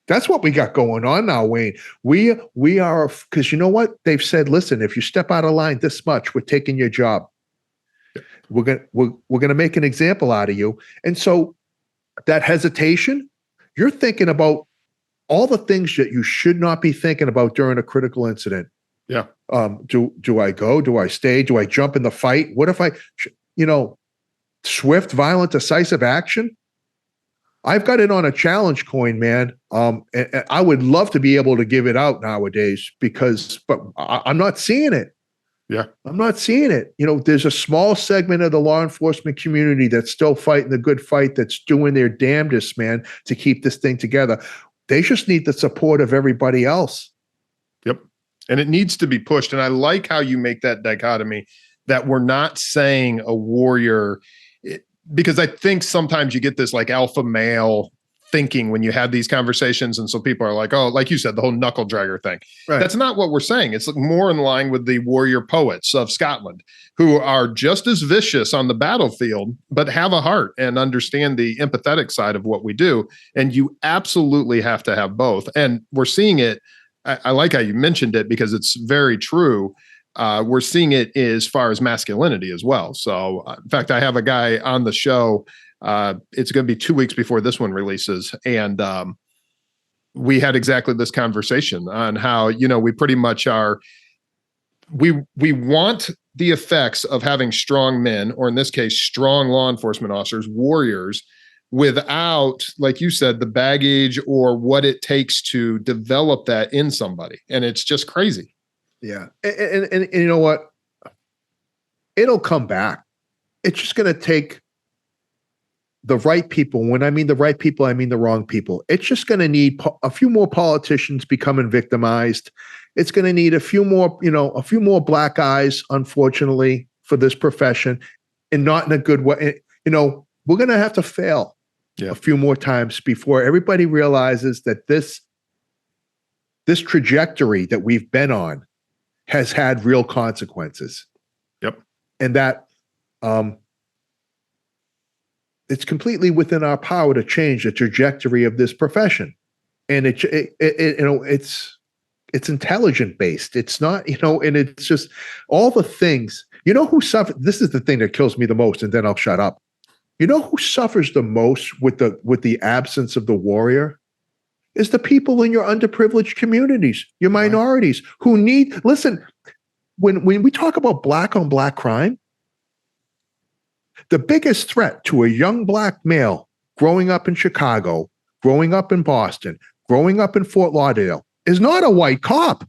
S2: That's what we got going on now, Wayne. We are, because you know what? They've said, listen, if you step out of line this much, we're taking your job. Yeah. We're gonna make an example out of you. And so that hesitation, you're thinking about all the things that you should not be thinking about during a critical incident.
S1: Yeah.
S2: Do I go? Do I stay? Do I jump in the fight? What if I, swift, violent, decisive action? I've got it on a challenge coin, man. And I would love to be able to give it out nowadays but I'm not seeing it.
S1: Yeah.
S2: I'm not seeing it. There's a small segment of the law enforcement community that's still fighting the good fight, that's doing their damnedest, man, to keep this thing together. They just need the support of everybody else.
S1: Yep. And it needs to be pushed. And I like how you make that dichotomy, that we're not saying a warrior, because I think sometimes you get this like alpha male thinking when you have these conversations. And so people are like, oh, like you said, the whole knuckle dragger thing. Right. That's not what we're saying. It's more in line with the warrior poets of Scotland, who are just as vicious on the battlefield, but have a heart and understand the empathetic side of what we do. And you absolutely have to have both. And we're seeing it. I like how you mentioned it, because it's very true. We're seeing it as far as masculinity as well. So in fact, I have a guy on the show. It's going to be 2 weeks before this one releases. And we had exactly this conversation on how, we pretty much are, we want the effects of having strong men, or in this case, strong law enforcement officers, warriors, without, like you said, the baggage or what it takes to develop that in somebody. And it's just crazy.
S2: Yeah. And you know what? It'll come back. It's just going to take the right people. When I mean the right people, I mean the wrong people. It's just going to need a few more politicians becoming victimized. It's going to need a few more black eyes, unfortunately, for this profession, and not in a good way. We're going to have to fail a few more times before everybody realizes that this trajectory that we've been on has had real consequences.
S1: Yep.
S2: And that it's completely within our power to change the trajectory of this profession. And it's intelligent based. It's not, and it's just all the things, who suffer. This is the thing that kills me the most, and then I'll shut up. You know who suffers the most with the absence of the warrior? Is the people in your underprivileged communities, your minorities, who need, listen, when we talk about black on black crime, the biggest threat to a young black male growing up in Chicago, growing up in Boston, growing up in Fort Lauderdale is not a white cop.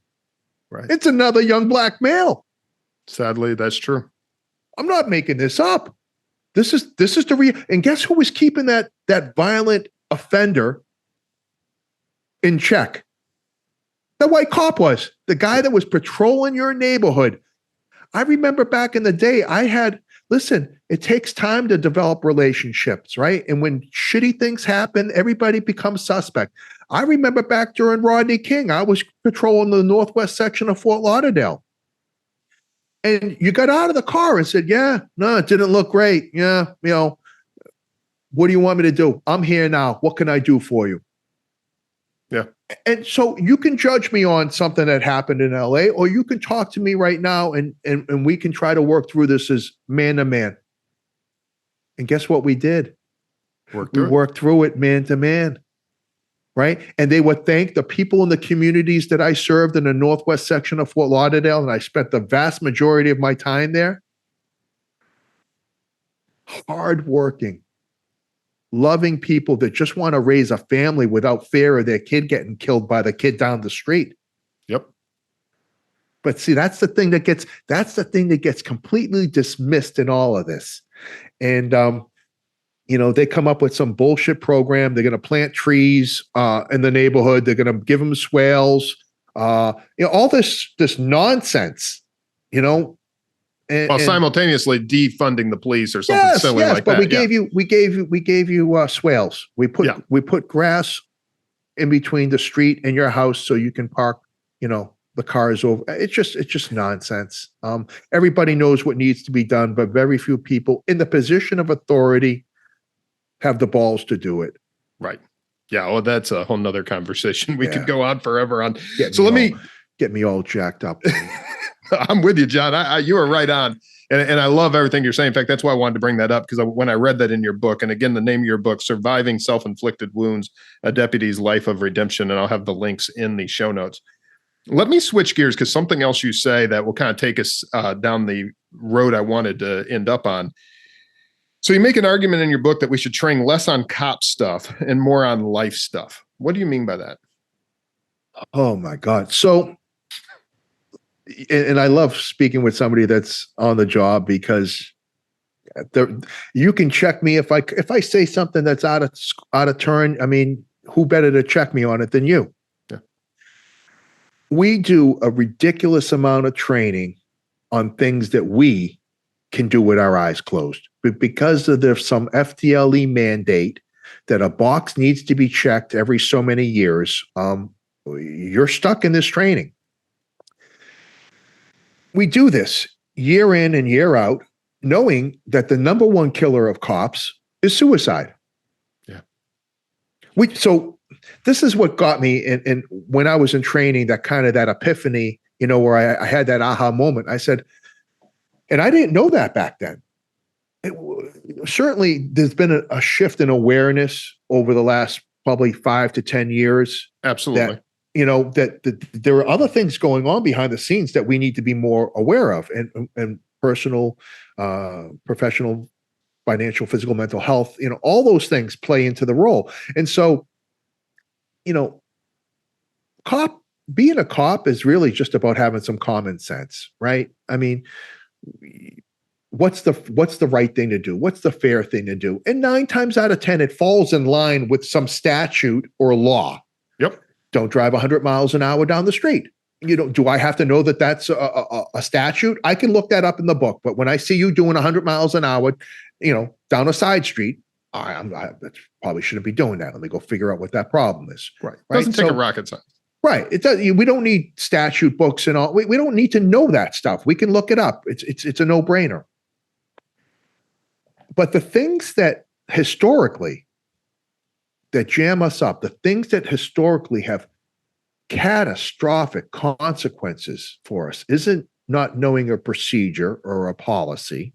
S1: Right.
S2: It's another young black male.
S1: Sadly, that's true.
S2: I'm not making this up. This is the real. And guess who was keeping that violent offender in check? The white cop was. The guy that was patrolling your neighborhood. I remember back in the day, listen, it takes time to develop relationships, right? And when shitty things happen, everybody becomes suspect. I remember back during Rodney King, I was patrolling the northwest section of Fort Lauderdale. And you got out of the car and said, yeah, no, it didn't look great. Yeah, what do you want me to do? I'm here now. What can I do for you?
S1: Yeah.
S2: And so you can judge me on something that happened in LA, or you can talk to me right now and we can try to work through this as man to man. And guess what we did? We worked through it man to man. Right. And they would thank the people in the communities that I served in the northwest section of Fort Lauderdale. And I spent the vast majority of my time there. Hardworking, loving people that just want to raise a family without fear of their kid getting killed by the kid down the street.
S1: Yep.
S2: But see, that's the thing that gets completely dismissed in all of this. And they come up with some bullshit program. They're going to plant trees in the neighborhood. They're going to give them swales. All this nonsense. While
S1: simultaneously defunding the police or something silly like that.
S2: But we gave you swales. We put grass in between the street and your house so you can park, the cars over. It's just nonsense. Everybody knows what needs to be done, but very few people in the position of authority have the balls to do it.
S1: Right. Yeah. Well, that's a whole nother conversation. We could go on forever on.
S2: Get me all jacked up.
S1: I'm with you, John. You are right on. And I love everything you're saying. In fact, that's why I wanted to bring that up, because when I read that in your book, and again, the name of your book, Surviving Self-Inflicted Wounds, A Deputy's Life of Redemption, and I'll have the links in the show notes. Let me switch gears, because something else you say that will kind of take us down the road I wanted to end up on. So you make an argument in your book that we should train less on cop stuff and more on life stuff. What do you mean by that?
S2: Oh my God. So, and I love speaking with somebody that's on the job, because you can check me if I say something that's out of turn. I mean, who better to check me on it than you?
S1: Yeah.
S2: We do a ridiculous amount of training on things that we can do with our eyes closed. But because there's some FDLE mandate that a box needs to be checked every so many years, you're stuck in this training. We do this year in and year out, knowing that the number one killer of cops is suicide.
S1: Yeah.
S2: So this is what got me in when I was in training, that epiphany, where I had that aha moment. I said, and I didn't know that back then. Certainly, there's been a shift in awareness over the last probably 5 to 10 years.
S1: Absolutely.
S2: That there are other things going on behind the scenes that we need to be more aware of, and personal, professional financial, physical, mental health, all those things play into the role. And so, cop being a cop is really just about having some common sense, right? I mean, what's the right thing to do? What's the fair thing to do? And 9 times out of 10, it falls in line with some statute or law.
S1: Yep.
S2: Don't drive 100 miles an hour down the street. Do I have to know that that's a statute? I can look that up in the book. But when I see you doing 100 miles an hour, down a side street, I probably shouldn't be doing that. Let me go figure out what that problem is.
S1: Right. Doesn't take a rocket science.
S2: Right. It does. We don't need statute books and all. We don't need to know that stuff. We can look it up. It's a no-brainer. But the things that historically that jam us up, the things that historically have catastrophic consequences for us, isn't not knowing a procedure or a policy.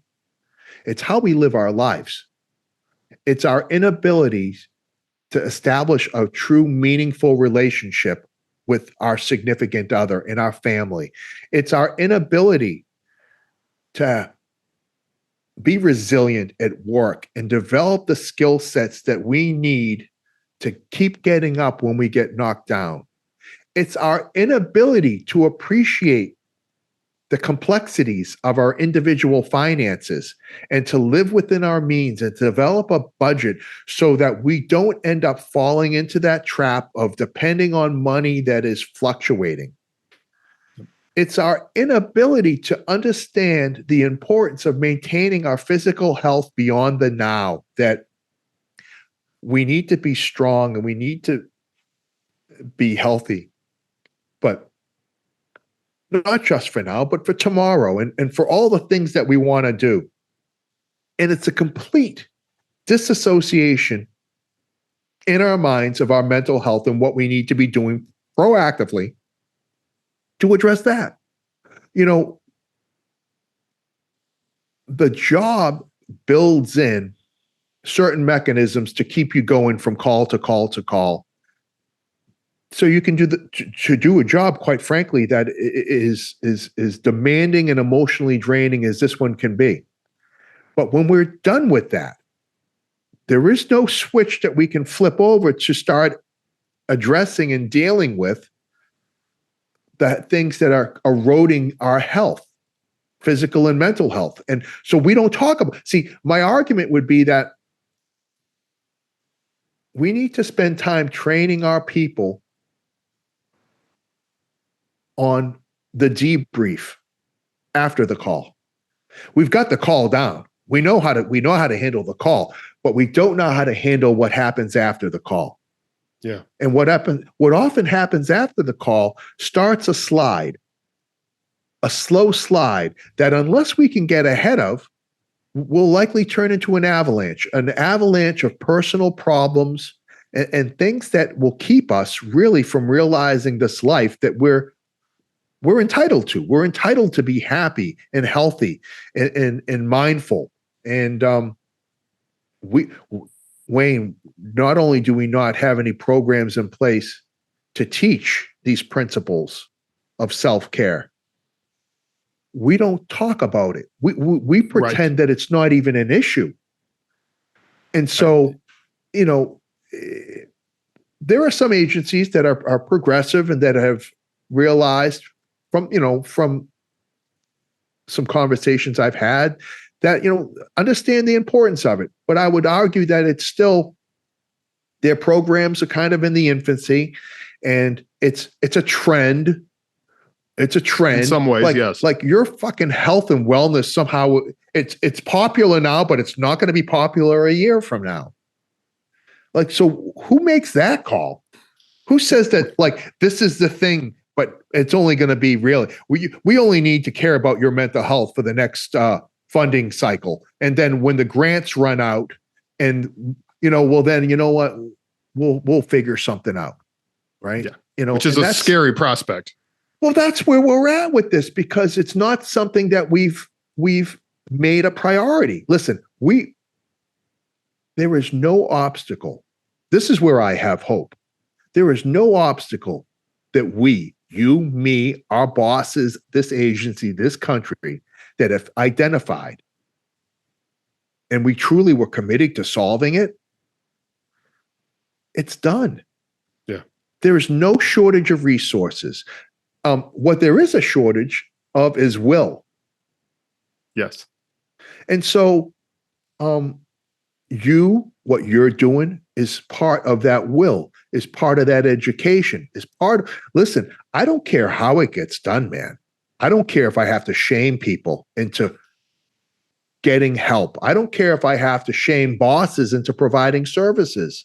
S2: It's how we live our lives. It's our inability to establish a true meaningful relationship with our significant other in our family. It's our inability to be resilient at work and develop the skill sets that we need to keep getting up when we get knocked down. It's our inability to appreciate the complexities of our individual finances and to live within our means and to develop a budget so that we don't end up falling into that trap of depending on money that is fluctuating. It's our inability to understand the importance of maintaining our physical health beyond the now, that we need to be strong and we need to be healthy, but not just for now, but for tomorrow and for all the things that we want to do. And it's a complete disassociation in our minds of our mental health and what we need to be doing proactively to address that. The job builds in certain mechanisms to keep you going from call to call to call. So you can do a job, quite frankly, that is demanding and emotionally draining as this one can be. But when we're done with that, there is no switch that we can flip over to start addressing and dealing with the things that are eroding our health, physical and mental health. And so we don't talk about, my argument would be that we need to spend time training our people on the debrief after the call. We've got the call down. We know how to handle the call, but we don't know how to handle what happens after the call.
S1: Yeah.
S2: And what often happens after the call starts a slow slide that, unless we can get ahead of, will likely turn into an avalanche of personal problems and things that will keep us really from realizing this life that we're entitled to. We're entitled to be happy and healthy and mindful. And Wayne, not only do we not have any programs in place to teach these principles of self-care, we don't talk about it. We pretend that it's not even an issue. And so, there are some agencies that are progressive and that have realized from some conversations I've had that, understand the importance of it. But I would argue that it's still, their programs are kind of in the infancy, and it's a trend. It's a trend.
S1: In some ways, yes.
S2: Like your fucking health and wellness, somehow it's popular now, but it's not going to be popular a year from now. So who makes that call? Who says that, this is the thing, but it's only going to be really, we only need to care about your mental health for the next funding cycle. And then when the grants run out and, then, what, we'll figure something out. Right.
S1: Yeah. Which is a scary prospect.
S2: Well, that's where we're at with this, because it's not something that we've made a priority. Listen, there is no obstacle. This is where I have hope. There is no obstacle that you, me, our bosses, this agency, this country, that have identified and we truly were committed to solving it, it's done.
S1: Yeah.
S2: There is no shortage of resources. What there is a shortage of is will.
S1: Yes.
S2: And so what you're doing is part of that will, is part of that education, listen, I don't care how it gets done, man. I don't care if I have to shame people into getting help. I don't care if I have to shame bosses into providing services.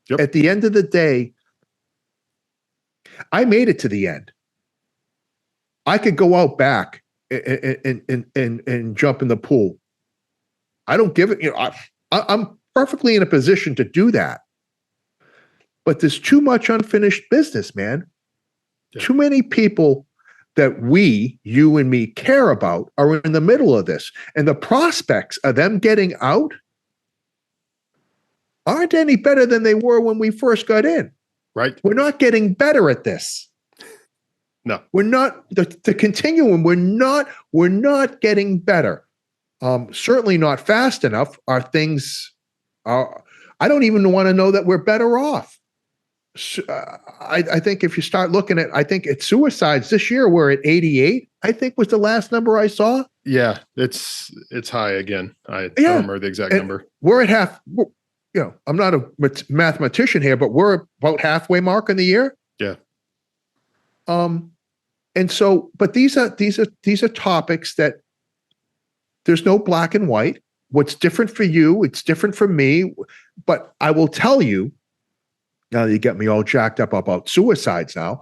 S1: Yep.
S2: At the end of the day, I made it to the end. I could go out back and jump in the pool. I don't give it, I'm perfectly in a position to do that. But there's too much unfinished business, man. Yeah. Too many people that you and me care about are in the middle of this. And the prospects of them getting out aren't any better than they were when we first got in.
S1: Right.
S2: We're not getting better at this.
S1: No.
S2: We're not, the continuum, we're not getting better. Certainly not fast enough. I don't even want to know that we're better off. I think if you start looking at, I think it's suicides this year, we're at 88, I think was the last number I saw.
S1: Yeah, it's high again. I don't remember the exact number.
S2: We're at half, I'm not a mathematician here, but we're about halfway mark in the year.
S1: Yeah.
S2: And so, but these are topics that there's no black and white. What's different for you, it's different for me. But I will tell you, now that you get me all jacked up about suicides now,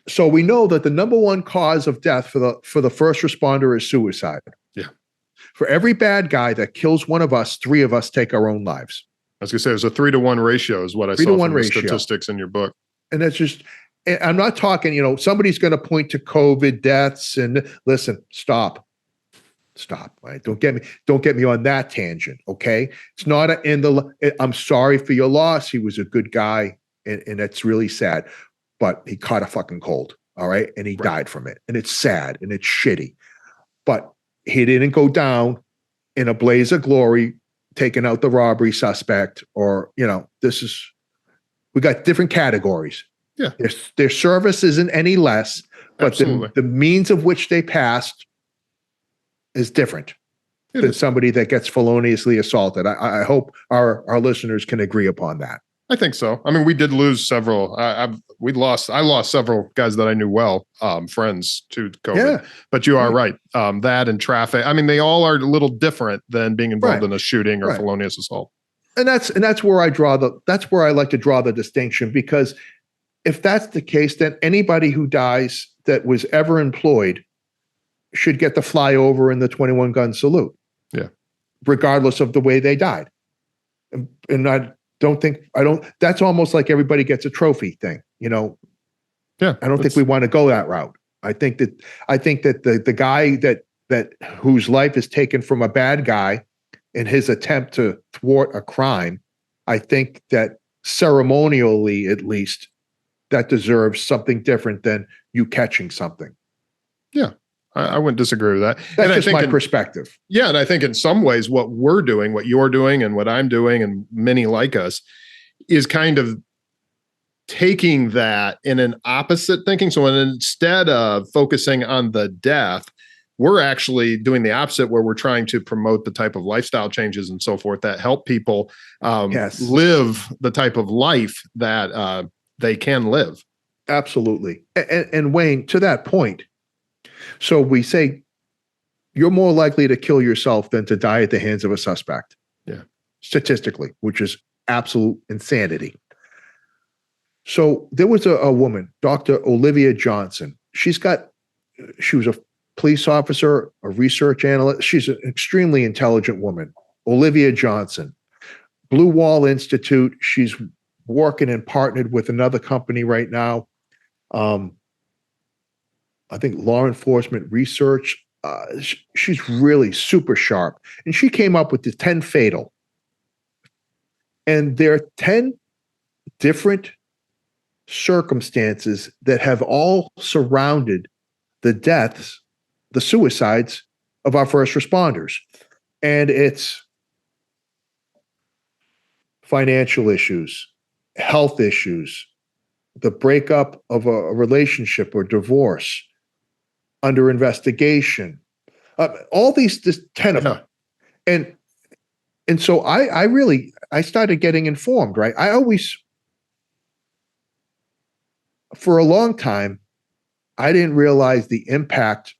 S2: so we know that the number one cause of death for the first responder is suicide.
S1: Yeah.
S2: For every bad guy that kills one of us, 3 of us take our own lives.
S1: I was gonna say there's a 3-to-1 ratio is what I saw from the statistics in your book.
S2: And that's just, I'm not talking, somebody's going to point to COVID deaths and listen, stop. Right? Don't get me on that tangent. Okay. It's not I'm sorry for your loss. He was a good guy and that's really sad, but he caught a fucking cold. All right. And he died from it. And it's sad and it's shitty, but he didn't go down in a blaze of glory, taking out the robbery suspect or, we got different categories.
S1: Yeah.
S2: Their service isn't any less, but the means of which they passed is different than somebody that gets feloniously assaulted. I hope our listeners can agree upon that.
S1: I think so. I mean, we did lose several. I lost several guys that I knew well, friends to COVID. Yeah. But you are right. That and traffic. I mean, they all are a little different than being involved in a shooting or felonious assault. And
S2: that's where I like to draw the distinction, because if that's the case, then anybody who dies that was ever employed should get the flyover in the 21 gun salute.
S1: Yeah.
S2: Regardless of the way they died. And that's almost like everybody gets a trophy thing, Yeah. I don't think we want to go that route. I think that the guy that whose life is taken from a bad guy in his attempt to thwart a crime, I think that ceremonially, at least, that deserves something different than you catching something.
S1: Yeah. I wouldn't disagree with that.
S2: That's just my perspective.
S1: Yeah. And I think in some ways what we're doing, what you're doing and what I'm doing and many like us is kind of taking that in an opposite thinking. So instead of focusing on the death, we're actually doing the opposite, where we're trying to promote the type of lifestyle changes and so forth that help people live the type of life that they can live.
S2: Absolutely. And Wayne, to that point, so we say you're more likely to kill yourself than to die at the hands of a suspect.
S1: Yeah.
S2: Statistically, which is absolute insanity. So there was a woman, Dr. Olivia Johnson. She was a police officer, a research analyst. She's an extremely intelligent woman. Olivia Johnson, Blue Wall Institute. She's working and partnered with another company right now. I think law enforcement research. She's really super sharp. And she came up with the 10 fatal. And there are 10 different circumstances that have all surrounded the deaths, the suicides of our first responders. And it's financial issues, health issues, the breakup of a relationship or divorce, under investigation, all these, this 10 of them. And so I started getting informed, right? I always, for a long time, I didn't realize the impact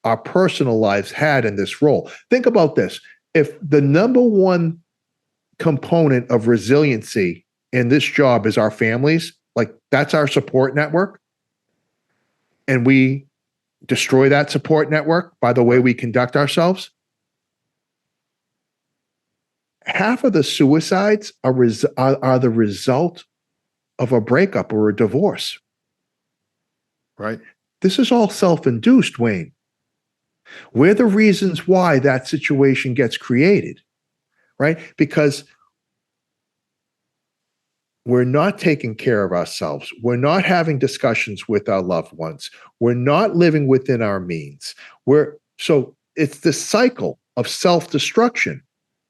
S2: our personal lives had in this role. Think about this. If the number one component of resiliency in this job is our families, like that's our support network, and we destroy that support network by the way we conduct ourselves, half of the suicides are the result of a breakup or a divorce.
S1: Right.
S2: This is all self-induced, Wayne. We're the reasons why that situation gets created, right? Because we're not taking care of ourselves. We're not having discussions with our loved ones. We're not living within our means. So it's this cycle of self-destruction.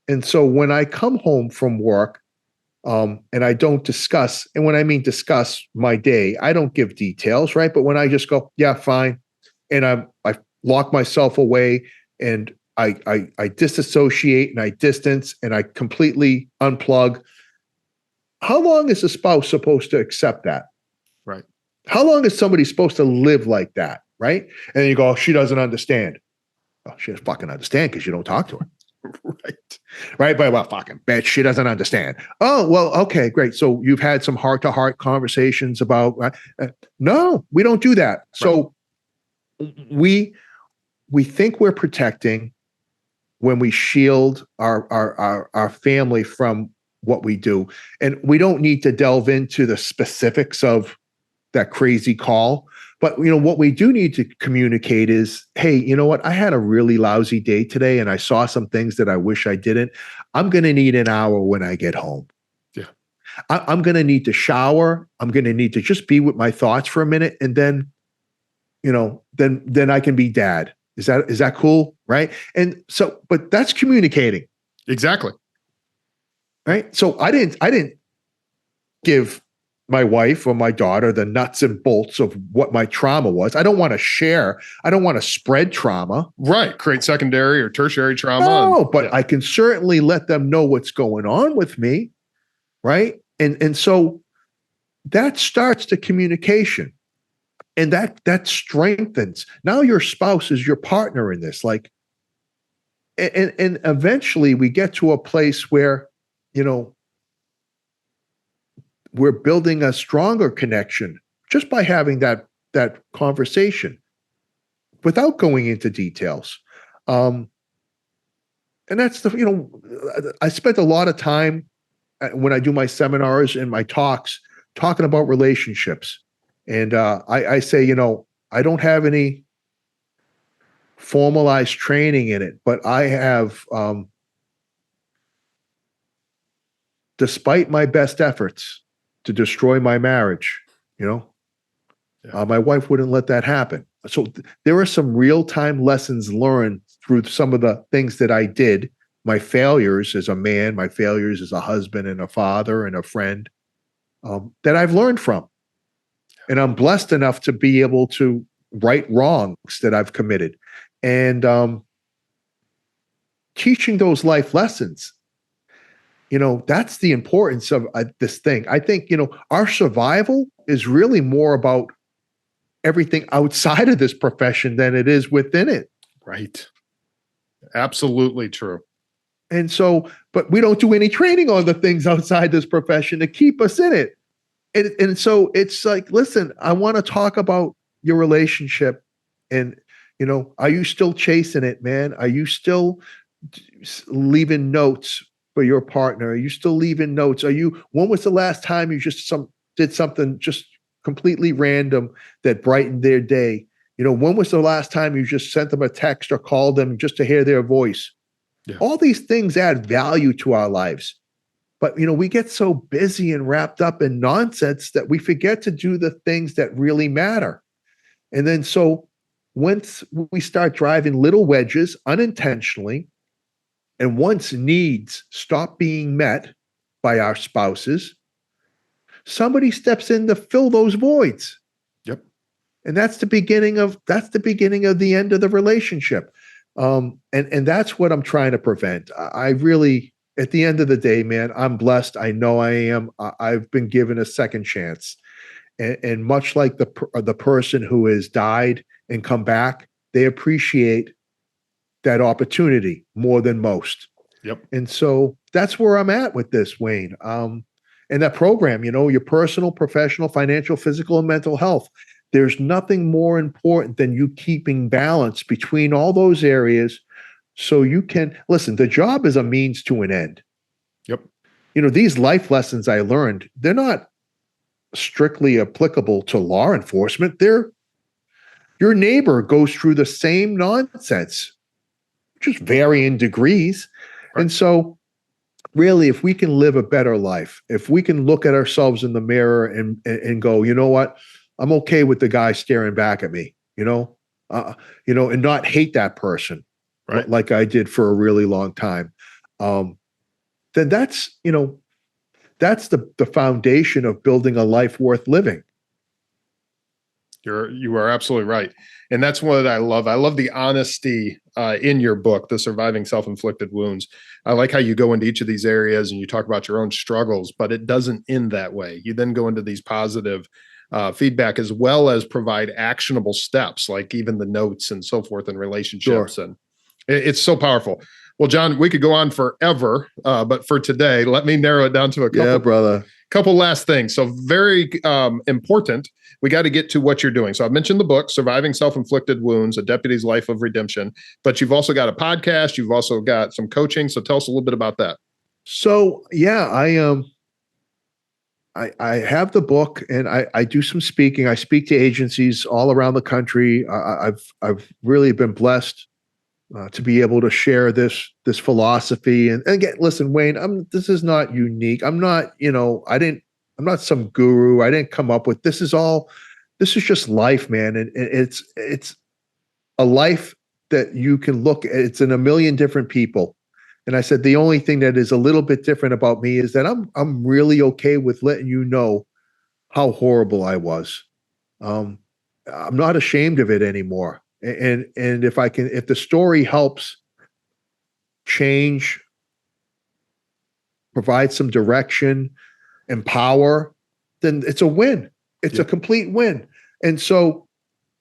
S2: And so when I come home from work, and I don't discuss, and when I mean discuss my day, I don't give details, right? But when I just go, yeah, fine, and I lock myself away, and I disassociate and I distance and I completely unplug. How long is a spouse supposed to accept that?
S1: Right.
S2: How long is somebody supposed to live like that, right? And then you go, oh, she doesn't understand. Oh, she doesn't fucking understand because you don't talk to her. Right. But well, fucking bitch, she doesn't understand. Oh, well, okay, great. So you've had some heart-to-heart conversations about no, we don't do that. So we think we're protecting when we shield our family from what we do. And we don't need to delve into the specifics of that crazy call. But what we do need to communicate is, hey, you know what? I had a really lousy day today and I saw some things that I wish I didn't. I'm going to need an hour when I get home.
S1: Yeah.
S2: I'm going to need to shower. I'm going to need to just be with my thoughts for a minute. And then, then I can be dad. Is that cool? Right. And so, but that's communicating.
S1: Exactly.
S2: Right. So I didn't give my wife or my daughter the nuts and bolts of what my trauma was. I don't want to share. I don't want to spread trauma.
S1: Right. Create secondary or tertiary trauma.
S2: No, but I can certainly let them know what's going on with me. Right. And so that starts the communication, and that strengthens. Now your spouse is your partner in this. Like, and eventually we get to a place where, we're building a stronger connection just by having that conversation without going into details. And that's I spent a lot of time when I do my seminars and my talks talking about relationships. And I say, I don't have any formalized training in it, but I have, despite my best efforts to destroy my marriage, my wife wouldn't let that happen. So there are some real-time lessons learned through some of the things that I did, my failures as a man, my failures as a husband and a father and a friend, that I've learned from. And I'm blessed enough to be able to right wrongs that I've committed. And teaching those life lessons, that's the importance of this thing. I think, our survival is really more about everything outside of this profession than it is within it.
S1: Right. Absolutely true.
S2: And so, but we don't do any training on the things outside this profession to keep us in it. And so it's like, listen, I want to talk about your relationship, and, are you still chasing it, man? Are you still leaving notes for your partner? Are you still leaving notes? When was the last time you just did something just completely random that brightened their day? When was the last time you just sent them a text or called them just to hear their voice? Yeah. All these things add value to our lives. But, we get so busy and wrapped up in nonsense that we forget to do the things that really matter. And then so once we start driving little wedges unintentionally, and once needs stop being met by our spouses, somebody steps in to fill those voids.
S1: Yep.
S2: And that's the beginning of the end of the relationship. And that's what I'm trying to prevent. I really, at the end of the day, man, I'm blessed. I know I am. I've been given a second chance. And much like the person who has died and come back, they appreciate that opportunity more than most.
S1: Yep.
S2: And so that's where I'm at with this, Wayne. And that program, your personal, professional, financial, physical, and mental health. There's nothing more important than you keeping balance between all those areas so you can listen. The job is a means to an end.
S1: Yep.
S2: These life lessons I learned, they're not strictly applicable to law enforcement. Your neighbor goes through the same nonsense, just varying degrees. Right. And so really, if we can live a better life, if we can look at ourselves in the mirror and go, you know what? I'm okay with the guy staring back at me, and not hate that person, right? Like I did for a really long time. Then that's the foundation of building a life worth living.
S1: You are absolutely right. And that's what I love. I love the honesty in your book, The Surviving Self-Inflicted Wounds. I like how you go into each of these areas and you talk about your own struggles, but it doesn't end that way. You then go into these positive feedback as well as provide actionable steps, like even the notes and so forth in relationships. Sure. And it's so powerful. Well, John, we could go on forever, but for today, let me narrow it down to a couple last things. So very important. We got to get to what you're doing. So I've mentioned the book, Surviving Self-Inflicted Wounds, A Deputy's Life of Redemption, but you've also got a podcast. You've also got some coaching. So tell us a little bit about that.
S2: So yeah, I have the book and I do some speaking. I speak to agencies all around the country. I've really been blessed to be able to share this philosophy. And again, listen, Wayne, this is not unique. I'm not, I'm not some guru. I didn't come up with this. Is just life, man. And it's a life that you can look at. It's in a million different people. And I said, the only thing that is a little bit different about me is that I'm really okay with letting you know how horrible I was. I'm not ashamed of it anymore. And if the story helps change, provide some direction, empower, then it's a win. It's a complete win. And so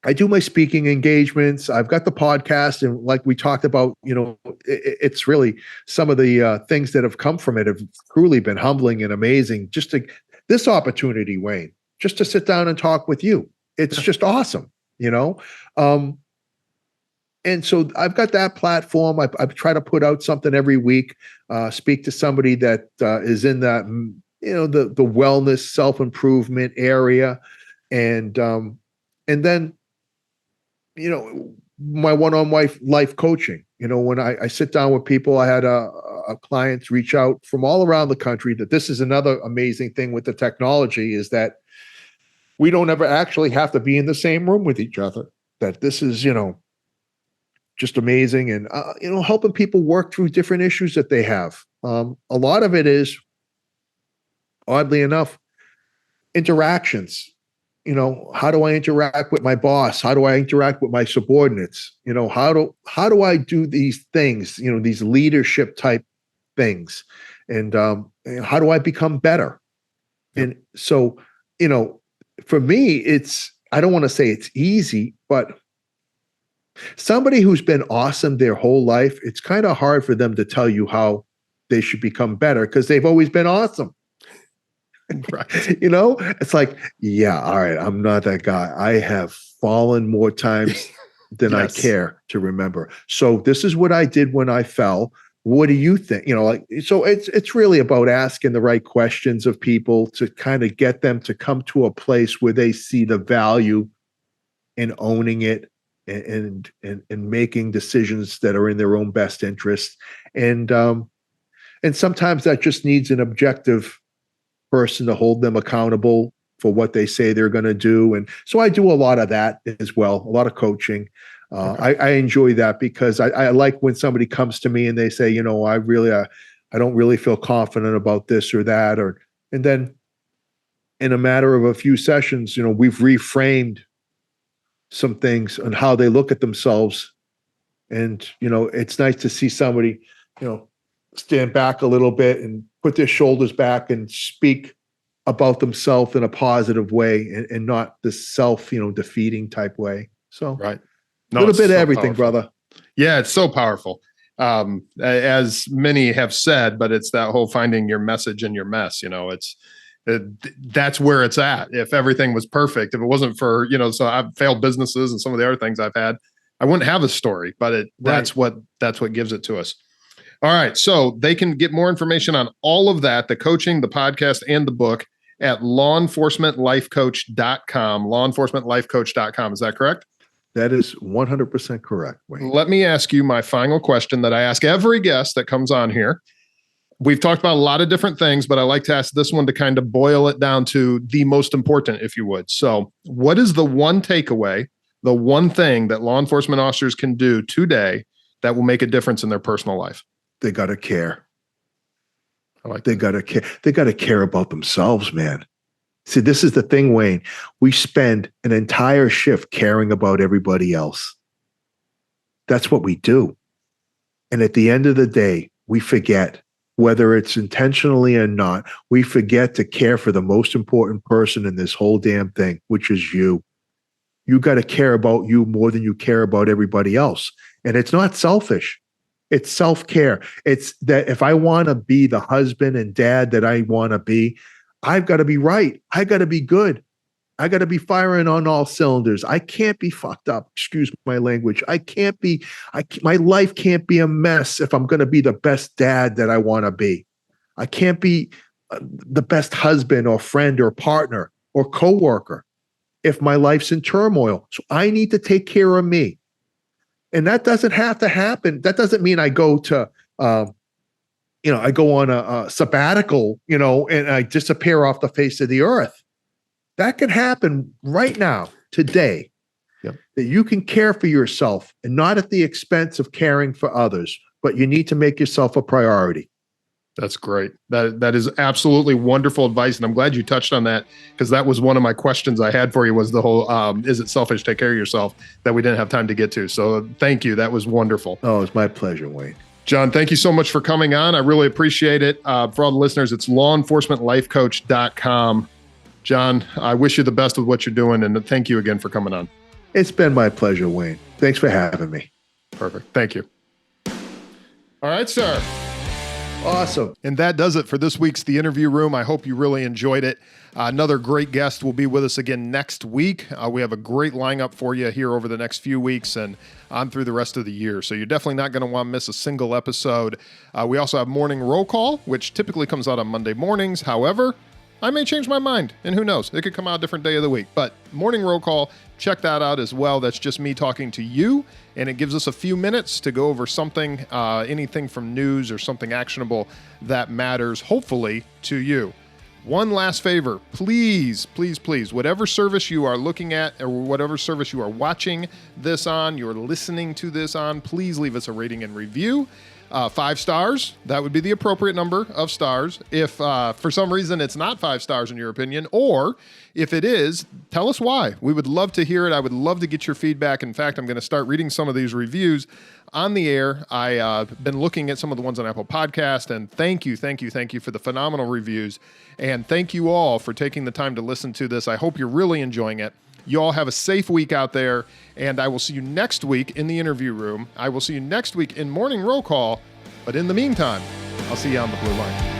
S2: I do my speaking engagements. I've got the podcast, and like we talked about, it's really some of the things that have come from it have truly been humbling and amazing. This opportunity, Wayne, just to sit down and talk with you, it's just awesome, and so I've got that platform. I try to put out something every week, speak to somebody that is in that, the wellness, self-improvement area, and then, my one-on-one life coaching. When I sit down with people, I had a clients reach out from all around the country. That this is another amazing thing with the technology is that we don't ever actually have to be in the same room with each other. That this is, just amazing, and helping people work through different issues that they have. A lot of it is, oddly enough, interactions. How do I interact with my boss? How do I interact with my subordinates? How do I do these things? These leadership type things, and how do I become better? And so, for me, I don't want to say it's easy, but somebody who's been awesome their whole life, it's kind of hard for them to tell you how they should become better because they've always been awesome. Right. It's like, yeah, all right, I'm not that guy. I have fallen more times than I care to remember. So this is what I did when I fell. What do you think? So it's really about asking the right questions of people to kind of get them to come to a place where they see the value in owning it and making decisions that are in their own best interest. And sometimes that just needs an objective person to hold them accountable for what they say they're going to do. And so I do a lot of that as well, a lot of coaching. I enjoy that because I like when somebody comes to me and they say, I don't really feel confident about this or that, and then in a matter of a few sessions, we've reframed some things on how they look at themselves. And, it's nice to see somebody, stand back a little bit and put their shoulders back and speak about themselves in a positive way and not this self, defeating type way. So
S1: right.
S2: A little bit of everything, brother.
S1: Yeah, it's so powerful. As many have said, but it's that whole finding your message in your mess. That's where it's at. If everything was perfect, if it wasn't for, so I've failed businesses and some of the other things I've had, I wouldn't have a story, but that's what gives it to us. All right. So they can get more information on all of that, the coaching, the podcast, and the book at lawenforcementlifecoach.com, lawenforcementlifecoach.com. Is that correct?
S2: That is 100% correct, Wayne.
S1: Let me ask you my final question that I ask every guest that comes on here. We've talked about a lot of different things, but I like to ask this one to kind of boil it down to the most important, if you would. So what is the one takeaway, the one thing that law enforcement officers can do today that will make a difference in their personal life?
S2: They got to care. They got to care. They got to care about themselves, man. See, this is the thing, Wayne. We spend an entire shift caring about everybody else. That's what we do. And at the end of the day, we forget, whether it's intentionally or not, we forget to care for the most important person in this whole damn thing, which is you. You got to care about you more than you care about everybody else. And it's not selfish. It's self-care. It's that if I want to be the husband and dad that I want to be, I've got to be right. I got to be good. I got to be firing on all cylinders. I can't be fucked up. Excuse my language. My life can't be a mess if I'm going to be the best dad that I want to be. I can't be the best husband or friend or partner or coworker if my life's in turmoil. So I need to take care of me. And that doesn't have to happen. That doesn't mean I go to, I go on a sabbatical, and I disappear off the face of the earth. That can happen right now, today. Yep. That you can care for yourself and not at the expense of caring for others, but you need to make yourself a priority.
S1: That's great. That is absolutely wonderful advice. And I'm glad you touched on that, because that was one of my questions I had for you, was the whole, is it selfish to take care of yourself, that we didn't have time to get to. So thank you. That was wonderful.
S2: Oh, it's my pleasure, Wayne.
S1: John, thank you so much for coming on. I really appreciate it. For all the listeners, it's lawenforcementlifecoach.com. John, I wish you the best with what you're doing, and thank you again for coming on.
S2: It's been my pleasure, Wayne. Thanks for having me.
S1: Perfect. Thank you. All right, sir.
S2: Awesome.
S1: And that does it for this week's The Interview Room. I hope you really enjoyed it. Another great guest will be with us again next week. We have a great lineup for you here over the next few weeks and on through the rest of the year. So you're definitely not going to want to miss a single episode. We also have Morning Roll Call, which typically comes out on Monday mornings. However, I may change my mind, and who knows? It could come out a different day of the week. But Morning Roll Call, check that out as well. That's just me talking to you, and it gives us a few minutes to go over something, anything from news or something actionable that matters, hopefully, to you. One last favor, please, please, please, whatever service you are looking at or whatever service you are watching this on, you're listening to this on, please leave us a rating and review. 5 stars, that would be the appropriate number of stars. If for some reason it's not 5 stars in your opinion, or if it is, tell us why. We would love to hear it. I would love to get your feedback. In fact, I'm going to start reading some of these reviews on the air. I've been looking at some of the ones on Apple Podcast, and thank you for the phenomenal reviews. And thank you all for taking the time to listen to this. I hope you're really enjoying it. You all have a safe week out there, and I will see you next week in the interview room. I will see you next week in Morning Roll Call, but in the meantime, I'll see you on the blue line.